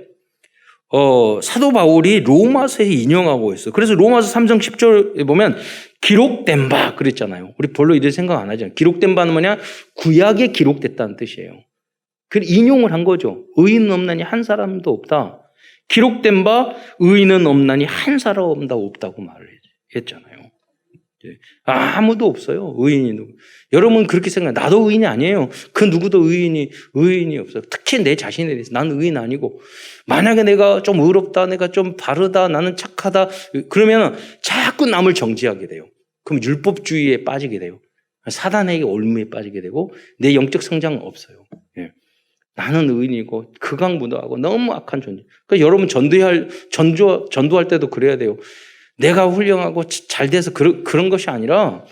사도 바울이 로마서에 인용하고 있어요. 그래서 로마서 3장 10절에 보면 기록된 바 그랬잖아요. 우리 별로 이런 생각 안 하잖아요. 기록된 바는 뭐냐? 구약에 기록됐다는 뜻이에요. 그 인용을 한 거죠. 의인은 없나니 한 사람도 없다. 기록된 바 의인은 없나니 한 사람도 없다고 말을 했잖아요. 아무도 없어요. 의인이 누구. 여러분 그렇게 생각해요. 나도 의인이 아니에요. 그 누구도 의인이 없어요. 특히 내 자신에 대해서 나는 의인 아니고 만약에 내가 좀 의롭다, 내가 좀 바르다, 나는 착하다 그러면 자꾸 남을 정죄하게 돼요. 그럼 율법주의에 빠지게 돼요. 사단에게 올무에 빠지게 되고 내 영적 성장은 없어요. 예. 나는 의인이고 극악무도하고 너무 악한 존재. 그러니까 여러분 전도할 때도 그래야 돼요. 내가 훌륭하고 잘 돼서 그런 것이 아니라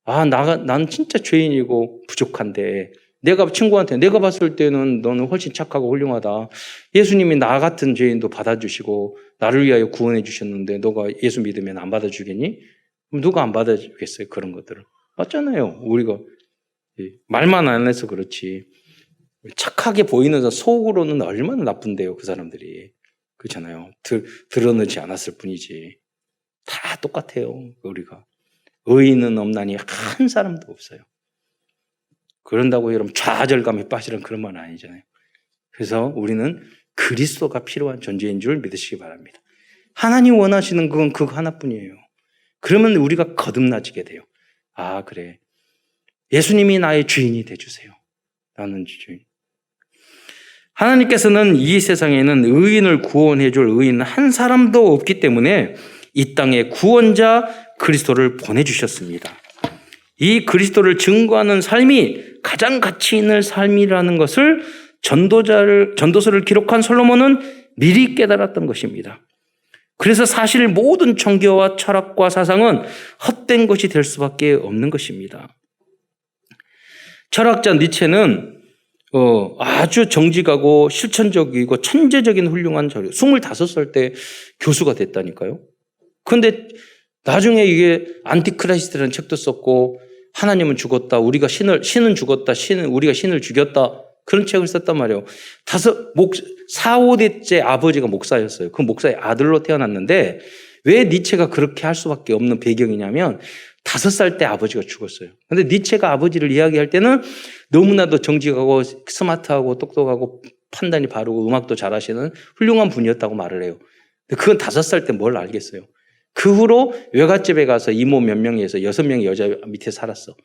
난 진짜 죄인이고 부족한데 내가 친구한테 내가 봤을 때는 너는 훨씬 착하고 훌륭하다. 예수님이 나 같은 죄인도 받아주시고 나를 위하여 구원해 주셨는데 너가 예수 믿으면 안 받아주겠니? 그럼 누가 안 받아주겠어요? 그런 것들을. 맞잖아요. 우리가 말만 안 해서 그렇지. 착하게 보이는 사람 속으로는 얼마나 나쁜데요. 그 사람들이. 그렇잖아요. 드러내지 않았을 뿐이지. 다 똑같아요. 우리가. 의인은 없나니 한 사람도 없어요. 그런다고 여러분 좌절감에 빠지는 그런 말 아니잖아요. 그래서 우리는 그리스도가 필요한 존재인 줄 믿으시기 바랍니다. 하나님 원하시는 건 그거 하나뿐이에요. 그러면 우리가 거듭나지게 돼요. 그래. 예수님이 나의 주인이 되주세요. 나는 주인. 하나님께서는 이 세상에는 의인을 구원해 줄 의인 한 사람도 없기 때문에 이 땅에 구원자 그리스도를 보내주셨습니다. 이 그리스도를 증거하는 삶이 가장 가치 있는 삶이라는 것을 전도서를 기록한 솔로몬은 미리 깨달았던 것입니다. 그래서 사실 모든 종교와 철학과 사상은 헛된 것이 될 수밖에 없는 것입니다. 철학자 니체는 아주 정직하고 실천적이고 천재적인 훌륭한 25살 때 교수가 됐다니까요. 그런데 나중에 이게 안티크라이스트라는 책도 썼고 하나님은 죽었다. 신은 죽었다. 우리가 신을 죽였다. 그런 책을 썼단 말이에요. 4, 5대째 아버지가 목사였어요. 그 목사의 아들로 태어났는데 왜 니체가 그렇게 할 수밖에 없는 배경이냐면 5살 때 아버지가 죽었어요. 근데 니체가 아버지를 이야기할 때는 너무나도 정직하고 스마트하고 똑똑하고 판단이 바르고 음악도 잘하시는 훌륭한 분이었다고 말을 해요. 근데 그건 5살 때 뭘 알겠어요. 그 후로 외갓집에 가서 이모 몇 명에서 6명의 여자 밑에 살았어.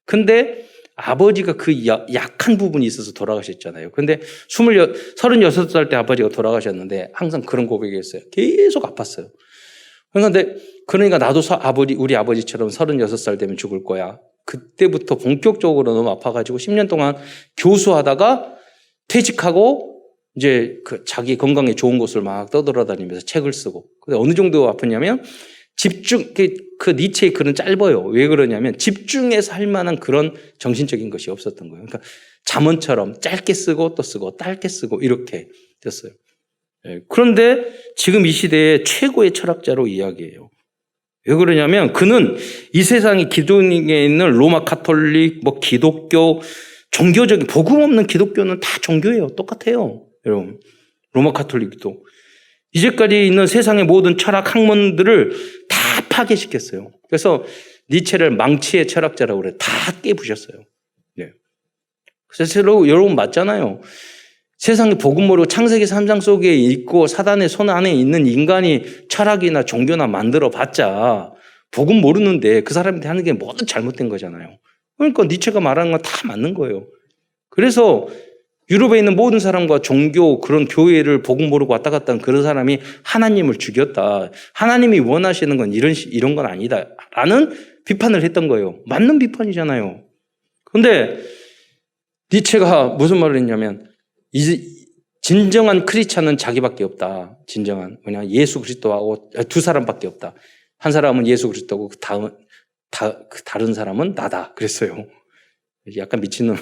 근데 아버지가 그 약한 부분이 있어서 돌아가셨잖아요. 근데 36살 때 아버지가 돌아가셨는데 항상 그런 고백이었어요. 계속 아팠어요. 그러니까 나도 우리 아버지처럼 36살 되면 죽을 거야. 그때부터 본격적으로 너무 아파가지고 10년 동안 교수하다가 퇴직하고 이제 자기 건강에 좋은 곳을 막 떠돌아다니면서 책을 쓰고. 근데 어느 정도 아프냐면 그 니체의 글은 짧아요. 왜 그러냐면 집중해서 할 만한 그런 정신적인 것이 없었던 거예요. 그러니까 잠언처럼 짧게 쓰고 또 쓰고 짧게 쓰고 이렇게 됐어요. 그런데 지금 이 시대의 최고의 철학자로 이야기해요. 왜 그러냐면 그는 이 세상의 기독에 있는 로마 카톨릭, 기독교, 종교적인 복음 없는 기독교는 다 종교예요. 똑같아요. 여러분. 로마 카톨릭도. 이제까지 있는 세상의 모든 철학 학문들을 다 파괴시켰어요. 그래서 니체를 망치의 철학자라고 그래요. 다 깨부셨어요. 네. 그래서 여러분 맞잖아요. 세상의 복음 모르고 창세기 3장 속에 있고 사단의 손 안에 있는 인간이 철학이나 종교나 만들어 봤자 복음 모르는데 그 사람한테 하는 게 모두 잘못된 거잖아요. 그러니까 니체가 말하는 건 다 맞는 거예요. 그래서 유럽에 있는 모든 사람과 종교 그런 교회를 복음 모르고 왔다 갔다 한 그런 사람이 하나님을 죽였다. 하나님이 원하시는 건 이런 건 아니다. 라는 비판을 했던 거예요. 맞는 비판이잖아요. 그런데 니체가 무슨 말을 했냐면 진정한 크리스찬은 자기밖에 없다. 진정한 예수 그리스도하고 두 사람밖에 없다. 한 사람은 예수 그리스도고 다른 사람은 나다. 그랬어요. 약간 미친놈.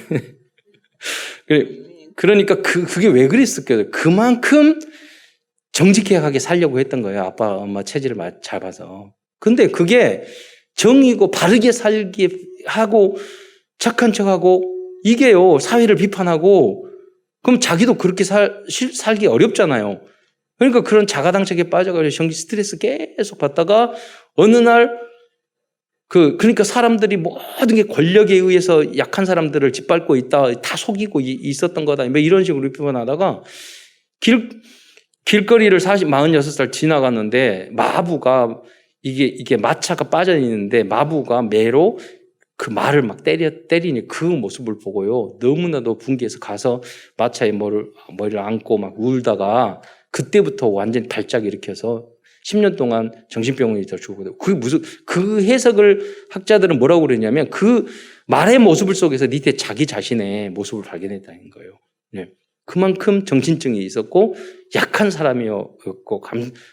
그러니까 그게 왜 그랬을까요? 그만큼 정직하게 살려고 했던 거예요. 아빠, 엄마 체질을 잘 봐서. 근데 그게 정의고 바르게 살게 하고 착한 척하고 이게요. 사회를 비판하고 그럼 자기도 그렇게 살기 어렵잖아요. 그러니까 그런 자가당착에 빠져가지고 정신 스트레스 계속 받다가 어느 날 그러니까 사람들이 모든 게 권력에 의해서 약한 사람들을 짓밟고 있다, 다 속이고 있었던 거다, 이런 식으로 비판하다가 길거리를 46살 지나갔는데 마부가 이게 마차가 빠져 있는데 마부가 매로 그 말을 막 때리니 그 모습을 보고요. 너무나도 분개해서 가서 마차에 머리를 안고 막 울다가 그때부터 완전히 발작 일으켜서 10년 동안 정신병원에 있다 죽었거든요. 그 해석을 학자들은 뭐라고 그러냐면 그 말의 모습 속에서 니체 자기 자신의 모습을 발견했다는 거예요. 네. 그만큼 정신증이 있었고 약한 사람이었고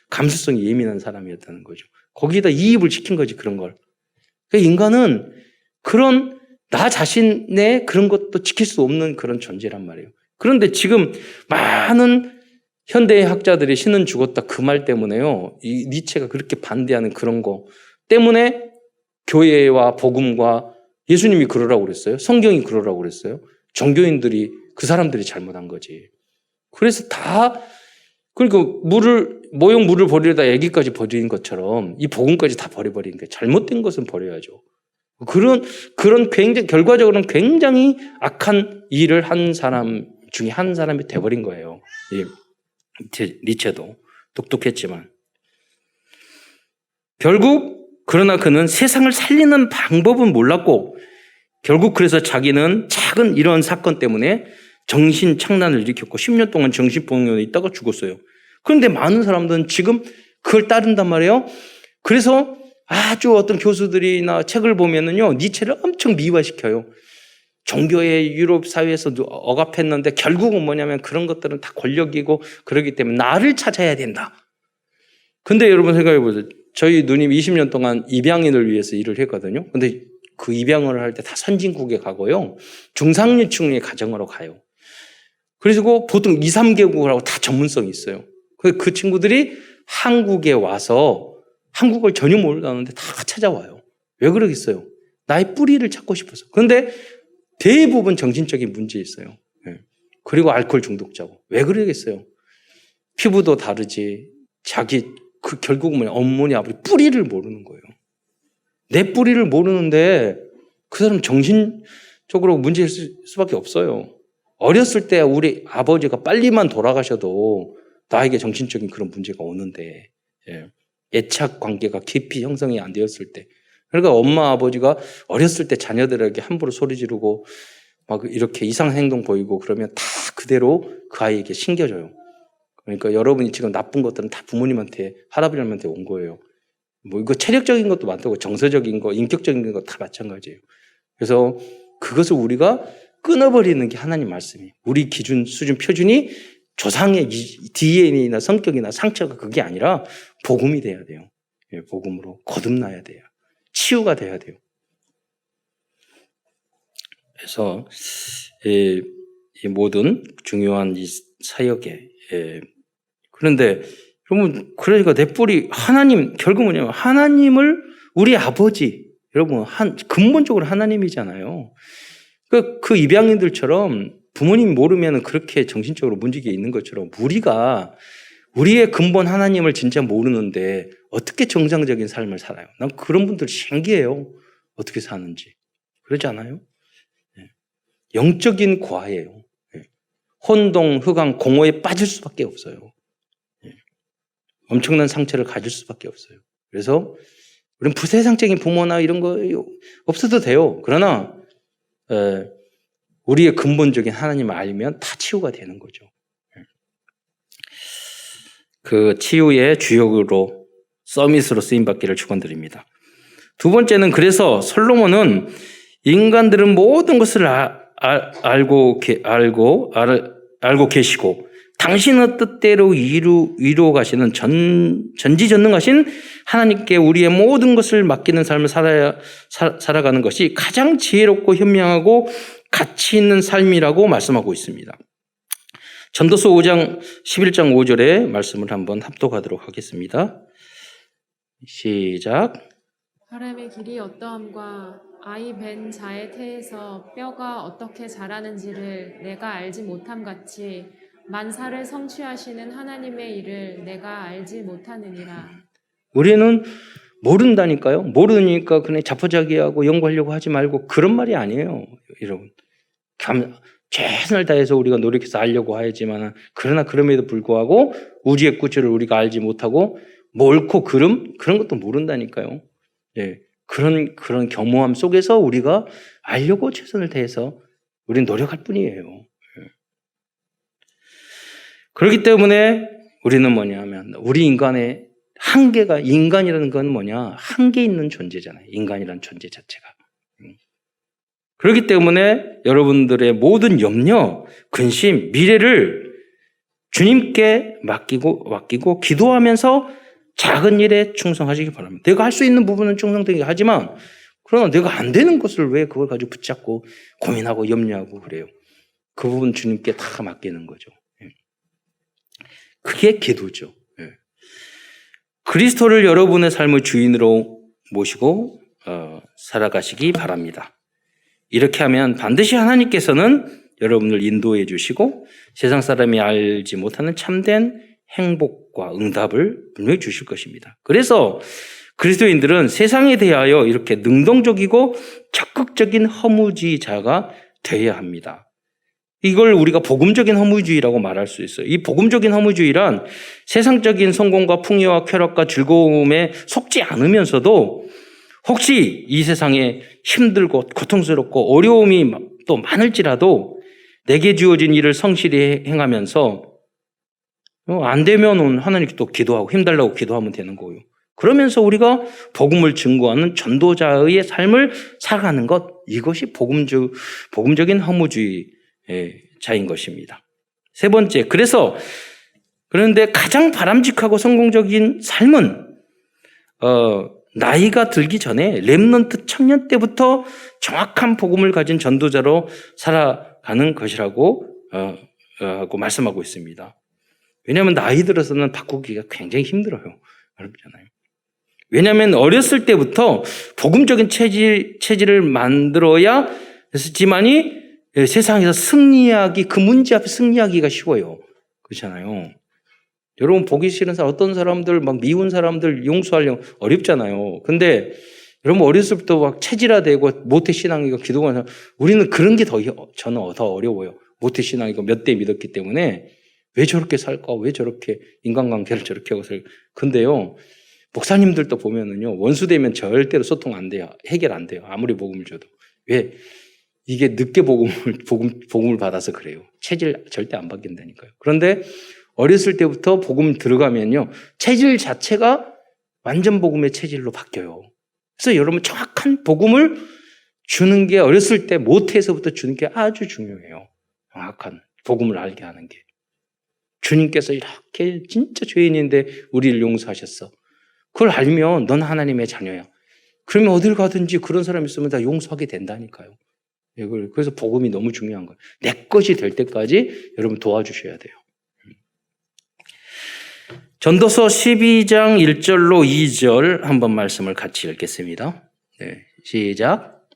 감수성이 예민한 사람이었다는 거죠. 거기다 이입을 시킨 거지 그런 걸. 그러니까 인간은 그런 나 자신의 그런 것도 지킬 수 없는 그런 존재란 말이에요. 그런데 지금 많은 현대의 학자들이 신은 죽었다 그 말 때문에요. 이 니체가 그렇게 반대하는 그런 거 때문에 교회와 복음과 예수님이 그러라고 그랬어요. 성경이 그러라고 그랬어요. 종교인들이 그 사람들이 잘못한 거지. 그래서 그러니까 물을 버리려다 애기까지 버리는 것처럼 이 복음까지 다 버려버리는 거예요. 잘못된 것은 버려야죠. 그런 굉장히 결과적으로는 굉장히 악한 일을 한 사람 중에 한 사람이 돼버린 거예요. 니체도 똑똑했지만 그러나 그는 세상을 살리는 방법은 몰랐고 결국 그래서 자기는 작은 이런 사건 때문에 정신착란을 일으켰고 10년 동안 정신병원에 있다가 죽었어요. 그런데 많은 사람들은 지금 그걸 따른단 말이에요. 그래서 아주 어떤 교수들이나 책을 보면은요, 니체를 엄청 미화시켜요. 종교의 유럽 사회에서 억압했는데 결국은 뭐냐면 그런 것들은 다 권력이고 그러기 때문에 나를 찾아야 된다. 근데 여러분 생각해 보세요. 저희 누님 20년 동안 입양인을 위해서 일을 했거든요. 근데 그 입양을 할 때 다 선진국에 가고요. 중상류층의 가정으로 가요. 그리고 보통 2, 3개국을 하고 다 전문성이 있어요. 그 친구들이 한국에 와서 한국을 전혀 모르는데 다 찾아와요. 왜 그러겠어요? 나의 뿌리를 찾고 싶어서. 그런데 대부분 정신적인 문제 있어요. 그리고 알코올 중독자고. 왜 그러겠어요? 피부도 다르지. 결국은 어머니, 아버지 뿌리를 모르는 거예요. 내 뿌리를 모르는데 그 사람 정신적으로 문제일 수밖에 없어요. 어렸을 때 우리 아버지가 빨리만 돌아가셔도 나에게 정신적인 그런 문제가 오는데, 애착 관계가 깊이 형성이 안 되었을 때. 그러니까 엄마, 아버지가 어렸을 때 자녀들에게 함부로 소리 지르고 막 이렇게 이상한 행동 보이고 그러면 다 그대로 그 아이에게 심겨져요. 그러니까 여러분이 지금 나쁜 것들은 다 부모님한테, 할아버지한테 온 거예요. 뭐 이거 체력적인 것도 많다고, 정서적인 거, 인격적인 거 다 마찬가지예요. 그래서 그것을 우리가 끊어버리는 게 하나님 말씀이에요. 우리 기준, 수준, 표준이 조상의 DNA나 성격이나 상처가 그게 아니라 복음이 돼야 돼요. 복음으로 거듭나야 돼요. 치유가 돼야 돼요. 그래서 이 모든 중요한 이 사역에, 그런데 여러분, 그러니까 내 뿌리 하나님, 결국 뭐냐면 하나님을, 우리 아버지, 여러분 근본적으로 하나님이잖아요. 그 입양인들처럼 부모님이 모르면 그렇게 정신적으로 문제가 있는 것처럼 우리가 우리의 근본 하나님을 진짜 모르는데 어떻게 정상적인 삶을 살아요? 난 그런 분들 신기해요. 어떻게 사는지. 그러지 않아요? 영적인 과예요. 혼동, 흑암, 공허에 빠질 수밖에 없어요. 엄청난 상처를 가질 수밖에 없어요. 그래서 우리는 부세상적인 부모나 이런 거 없어도 돼요. 그러나 우리의 근본적인 하나님을 알면 다 치유가 되는 거죠. 그 치유의 주역으로 서밋으로 쓰임받기를 축원드립니다. 두 번째는, 그래서 솔로몬은 인간들은 모든 것을 알고 계시고 당신의 뜻대로 이루어 가시는 전지전능하신 하나님께 우리의 모든 것을 맡기는 삶을 살아가는 것이 가장 지혜롭고 현명하고 가치 있는 삶이라고 말씀하고 있습니다. 전도서 5장 11장 5절의 말씀을 한번 합독하도록 하겠습니다. 시작. 사람의 길이 어떠함과 아이 벤 자의 태에서 뼈가 어떻게 자라는지를 내가 알지 못함 같이 만사를 성취하시는 하나님의 일을 내가 알지 못하느니라. 우리는 모른다니까요. 모르니까 그냥 자포자기하고 연구하려고 하지 말고, 그런 말이 아니에요. 여러분, 최선을 다해서 우리가 노력해서 알려고 하지만, 그러나 그럼에도 불구하고 우주의 구조를 우리가 알지 못하고 옳고 그름 그런 것도 모른다니까요. 그런 겸허함 속에서 우리가 알려고 최선을 다해서 우리는 노력할 뿐이에요. 그렇기 때문에 우리는 뭐냐면, 우리 인간의 한계가, 인간이라는 건 뭐냐, 한계 있는 존재잖아요. 인간이라는 존재 자체가. 그렇기 때문에 여러분들의 모든 염려, 근심, 미래를 주님께 맡기고 기도하면서 작은 일에 충성하시기 바랍니다. 내가 할 수 있는 부분은 충성되게 하지만, 그러나 내가 안 되는 것을 왜 그걸 가지고 붙잡고 고민하고 염려하고 그래요. 그 부분 주님께 다 맡기는 거죠. 그게 기도죠. 그리스도를 여러분의 삶의 주인으로 모시고 살아가시기 바랍니다. 이렇게 하면 반드시 하나님께서는 여러분을 인도해 주시고 세상 사람이 알지 못하는 참된 행복과 응답을 분명히 주실 것입니다. 그래서 그리스도인들은 세상에 대하여 이렇게 능동적이고 적극적인 허무주의자가 되어야 합니다. 이걸 우리가 복음적인 허무주의라고 말할 수 있어요. 이 복음적인 허무주의란 세상적인 성공과 풍요와 쾌락과 즐거움에 속지 않으면서도 혹시 이 세상에 힘들고 고통스럽고 어려움이 또 많을지라도 내게 주어진 일을 성실히 행하면서 안 되면 하나님께 또 기도하고 힘달라고 기도하면 되는 거예요. 그러면서 우리가 복음을 증거하는 전도자의 삶을 살아가는 것, 이것이 복음적인 허무주의자인 것입니다. 세 번째, 그래서 그런데 가장 바람직하고 성공적인 삶은 나이가 들기 전에 렘넌트 청년 때부터 정확한 복음을 가진 전도자로 살아가는 것이라고 하고 말씀하고 있습니다. 왜냐하면 나이 들어서는 바꾸기가 굉장히 힘들어요. 어렵잖아요. 왜냐하면 어렸을 때부터 복음적인 체질을 만들어야 했지만이 세상에서 승리하기, 그 문제 앞에 승리하기가 쉬워요. 그렇잖아요. 여러분 보기 싫은 사람, 어떤 사람들 막 미운 사람들 용서하려고 어렵잖아요. 근데 여러분 어렸을 때부터 막 체질화되고 모태신앙이고 기도가 사람, 우리는 그런 게 저는 더 어려워요. 모태신앙이고 몇 대 믿었기 때문에 왜 저렇게 살까? 왜 저렇게 인간관계를 저렇게 하고 살까? 근데요. 목사님들도 보면은요. 원수되면 절대로 소통 안 돼요. 해결 안 돼요. 아무리 복음을 줘도. 왜? 이게 늦게 복음을 받아서 그래요. 체질 절대 안 바뀐다니까요. 그런데 어렸을 때부터 복음 들어가면요. 체질 자체가 완전 복음의 체질로 바뀌어요. 그래서 여러분 정확한 복음을 주는 게 어렸을 때 모태에서부터 주는 게 아주 중요해요. 정확한 복음을 알게 하는 게. 주님께서 이렇게 진짜 죄인인데 우리를 용서하셨어. 그걸 알면 넌 하나님의 자녀야. 그러면 어딜 가든지 그런 사람이 있으면 다 용서하게 된다니까요. 그래서 복음이 너무 중요한 거예요. 내 것이 될 때까지 여러분 도와주셔야 돼요. 전도서 12장 1절로 2절 한번 말씀을 같이 읽겠습니다. 네, 시작.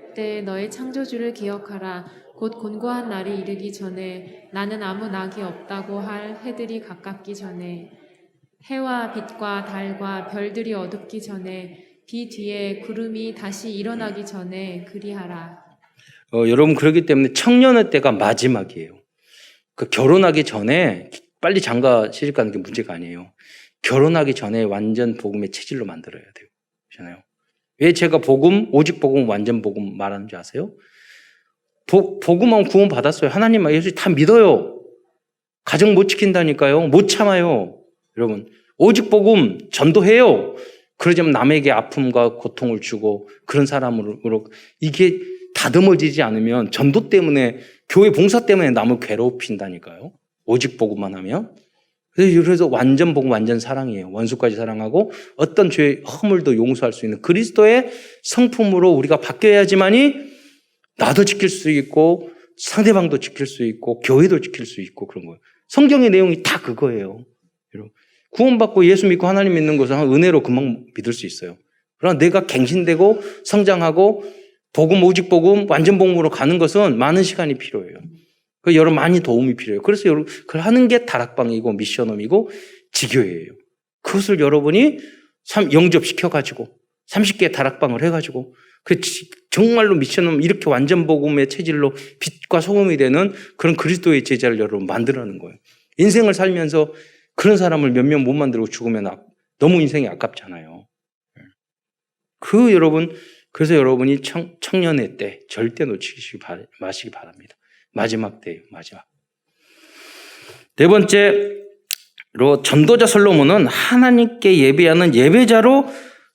그때 너의 창조주를 기억하라. 곧 곤고한 날이 이르기 전에 나는 아무 낙이 없다고 할 해들이 가깝기 전에 해와 빛과 달과 별들이 어둡기 전에 비 뒤에 구름이 다시 일어나기 전에 그리하라. 여러분 그렇기 때문에 청년의 때가 마지막이에요. 그 결혼하기 전에 빨리 장가 시집 가는 게 문제가 아니에요. 결혼하기 전에 완전 복음의 체질로 만들어야 돼요. 그렇잖아요. 왜 제가 오직 복음, 완전 복음 말하는 줄 아세요? 복음만 구원 받았어요. 하나님, 예수 다 믿어요. 가정 못 지킨다니까요. 못 참아요. 여러분, 오직 복음 전도해요. 그러자면 남에게 아픔과 고통을 주고 그런 사람으로 이게 다듬어지지 않으면 전도 때문에 교회 봉사 때문에 남을 괴롭힌다니까요. 오직 복음만 하면. 그래서 완전 복음, 완전 사랑이에요. 원수까지 사랑하고 어떤 죄의 허물도 용서할 수 있는 그리스도의 성품으로 우리가 바뀌어야지만이 나도 지킬 수 있고 상대방도 지킬 수 있고 교회도 지킬 수 있고 그런 거예요. 성경의 내용이 다 그거예요. 여러분. 구원받고 예수 믿고 하나님 믿는 것은 은혜로 금방 믿을 수 있어요. 그러나 내가 갱신되고 성장하고 복음, 오직 복음, 완전 복음으로 가는 것은 많은 시간이 필요해요. 여러분 많이 도움이 필요해요. 그래서 여러분 그걸 하는 게 다락방이고 미션홈이고 지교회예요. 그것을 여러분이 영접시켜가지고 30개 다락방을 해가지고 정말로 미션홈 이렇게 완전 복음의 체질로 빛과 소금이 되는 그런 그리스도의 제자를 여러분 만들어내는 거예요. 인생을 살면서 그런 사람을 몇 명 못 만들고 죽으면 너무 인생이 아깝잖아요. 그래서 여러분이 청년의 때 절대 놓치지 마시기 바랍니다. 마지막 때예요, 마지막. 네 번째로 전도자 솔로몬은 하나님께 예배하는 예배자로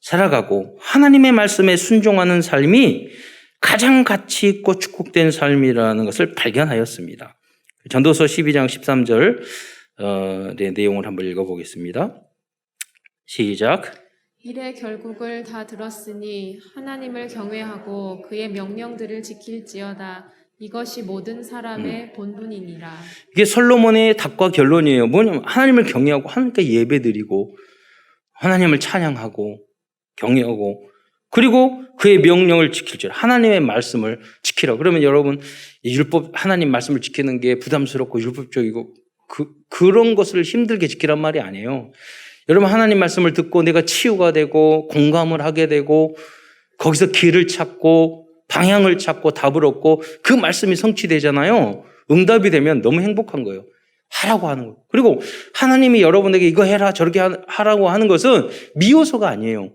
살아가고 하나님의 말씀에 순종하는 삶이 가장 가치 있고 축복된 삶이라는 것을 발견하였습니다. 전도서 12장 13절 내용을 한번 읽어보겠습니다. 시작. 일의 결국을 다 들었으니 하나님을 경외하고 그의 명령들을 지킬지어다. 이것이 모든 사람의 본분이니라. 이게 솔로몬의 답과 결론이에요. 뭐냐면 하나님을 경외하고 하나님께 예배드리고 하나님을 찬양하고 경외하고 그리고 그의 명령을 지킬지어다. 하나님의 말씀을 지키라. 그러면 여러분 율법 하나님 말씀을 지키는 게 부담스럽고 율법적이고 그런 것을 힘들게 지키란 말이 아니에요. 여러분 하나님 말씀을 듣고 내가 치유가 되고 공감을 하게 되고 거기서 길을 찾고 방향을 찾고 답을 얻고 그 말씀이 성취되잖아요. 응답이 되면 너무 행복한 거예요. 하라고 하는 거예요. 그리고 하나님이 여러분에게 이거 해라 저렇게 하라고 하는 것은 미워서가 아니에요.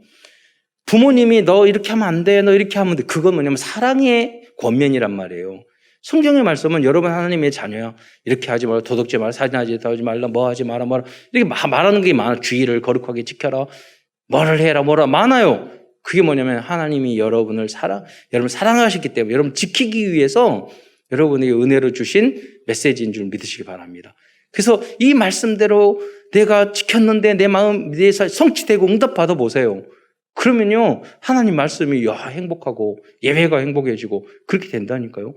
부모님이 너 이렇게 하면 안 돼, 너 이렇게 하면 돼. 그건 뭐냐면 사랑의 권면이란 말이에요. 성경의 말씀은 여러분 하나님의 자녀야. 이렇게 하지 말라, 도둑질 말라, 살인하지 말라, 뭐 하지 마라, 이렇게 말하는 게 많아. 주의를 거룩하게 지켜라, 뭐를 해라, 뭐라 많아요. 그게 뭐냐면 하나님이 여러분 사랑하셨기 때문에 여러분 지키기 위해서 여러분에게 은혜로 주신 메시지인 줄 믿으시기 바랍니다. 그래서 이 말씀대로 내가 지켰는데 내 마음, 내 살 성취되고 응답받아 보세요. 그러면요, 하나님 말씀이 행복하고 예배가 행복해지고 그렇게 된다니까요.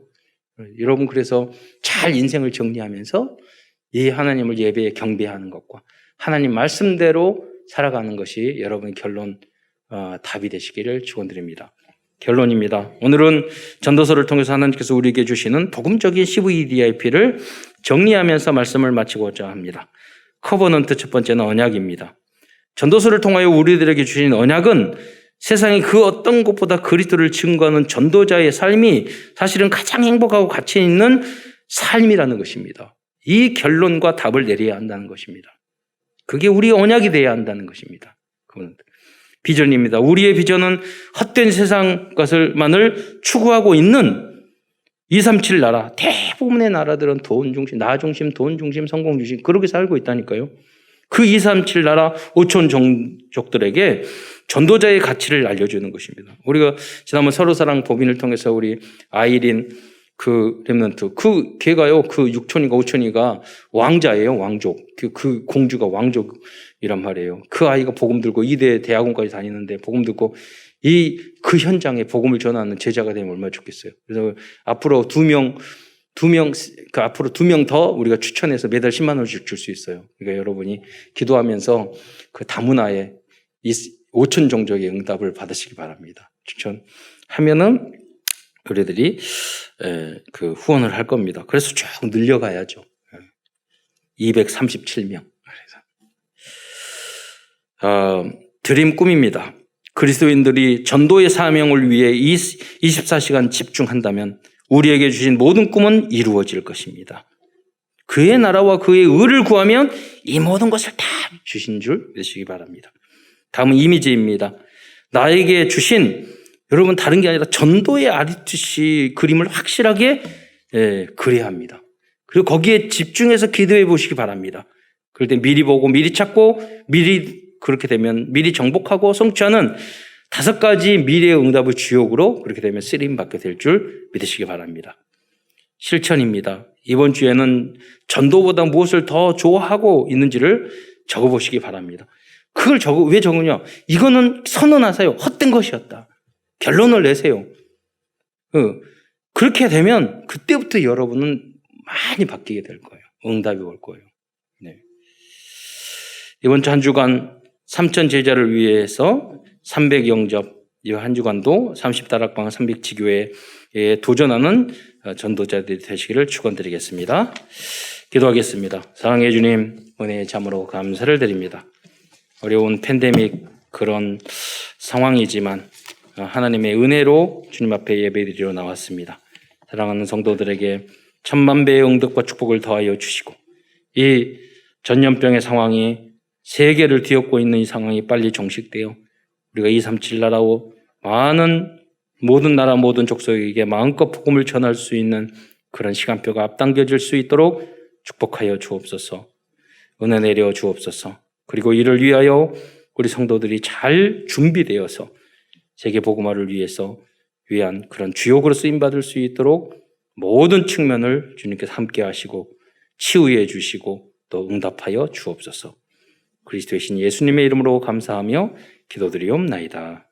여러분, 그래서 잘 인생을 정리하면서 이 하나님을 예배에 경배하는 것과 하나님 말씀대로 살아가는 것이 여러분의 결론, 답이 되시기를 축원드립니다. 결론입니다. 오늘은 전도서를 통해서 하나님께서 우리에게 주시는 복음적인 CVDIP를 정리하면서 말씀을 마치고자 합니다. 커버넌트 첫 번째는 언약입니다. 전도서를 통하여 우리들에게 주신 언약은 세상의 그 어떤 것보다 그리스도를 증거하는 전도자의 삶이 사실은 가장 행복하고 가치 있는 삶이라는 것입니다. 이 결론과 답을 내려야 한다는 것입니다. 그게 우리의 언약이 되어야 한다는 것입니다. 비전입니다. 우리의 비전은 헛된 세상 것을만을 추구하고 있는 237 나라, 대부분의 나라들은 돈 중심, 나 중심, 돈 중심, 성공 중심 그렇게 살고 있다니까요. 그 237 나라 5천 종족들에게 전도자의 가치를 알려주는 것입니다. 우리가 지난번 서로사랑 법인을 통해서 우리 아이린 그 렘넌트, 걔가요, 그 6천이가 5천이가 왕자예요, 왕족. 그 공주가 왕족이란 말이에요. 그 아이가 복음 들고 이대 대학원까지 다니는데 복음 듣고 그 현장에 복음을 전하는 제자가 되면 얼마나 좋겠어요. 그래서 앞으로 앞으로 2명 더 우리가 추천해서 매달 10만 원씩 줄 수 있어요. 그러니까 여러분이 기도하면서 그 다문화에 5천 종족의 응답을 받으시기 바랍니다. 추천하면은 우리들이 그 후원을 할 겁니다. 그래서 쭉 늘려가야죠. 237명. 드림 꿈입니다. 그리스도인들이 전도의 사명을 위해 24시간 집중한다면 우리에게 주신 모든 꿈은 이루어질 것입니다. 그의 나라와 그의 의를 구하면 이 모든 것을 다 주신 줄 믿으시기 바랍니다. 다음은 이미지입니다. 나에게 주신 여러분 다른 게 아니라 전도의 아리투시 그림을 확실하게 그려야 합니다. 그리고 거기에 집중해서 기도해 보시기 바랍니다. 그럴 때 미리 보고 미리 찾고 그렇게 되면 미리 정복하고 성취하는 5가지 미래의 응답을 주역으로 그렇게 되면 쓰임받게 될 줄 믿으시기 바랍니다. 실천입니다. 이번 주에는 전도보다 무엇을 더 좋아하고 있는지를 적어보시기 바랍니다. 그걸 왜 적으냐? 이거는 선언하세요. 헛된 것이었다. 결론을 내세요. 그렇게 되면 그때부터 여러분은 많이 바뀌게 될 거예요. 응답이 올 거예요. 네. 이번 주 한 주간 3천 제자를 위해서 300 영접, 이 한 주간도 30다락방 300지교회에 도전하는 전도자들이 되시기를 축원드리겠습니다. 기도하겠습니다. 사랑해 주님, 은혜의 잠으로 감사를 드립니다. 어려운 팬데믹 그런 상황이지만 하나님의 은혜로 주님 앞에 예배드리러 나왔습니다. 사랑하는 성도들에게 천만 배의 응답과 축복을 더하여 주시고 이 전염병의 상황이 세계를 뒤엎고 있는 이 상황이 빨리 종식되어 우리가 237 나라로 모든 나라 모든 족속에게 마음껏 복음을 전할 수 있는 그런 시간표가 앞당겨질 수 있도록 축복하여 주옵소서. 은혜 내려 주옵소서. 그리고 이를 위하여 우리 성도들이 잘 준비되어서 세계 복음화를 위한 그런 주역으로 쓰임받을 수 있도록 모든 측면을 주님께서 함께 하시고 치유해 주시고 또 응답하여 주옵소서. 그리스도의 신 예수님의 이름으로 감사하며 기도드리옵나이다.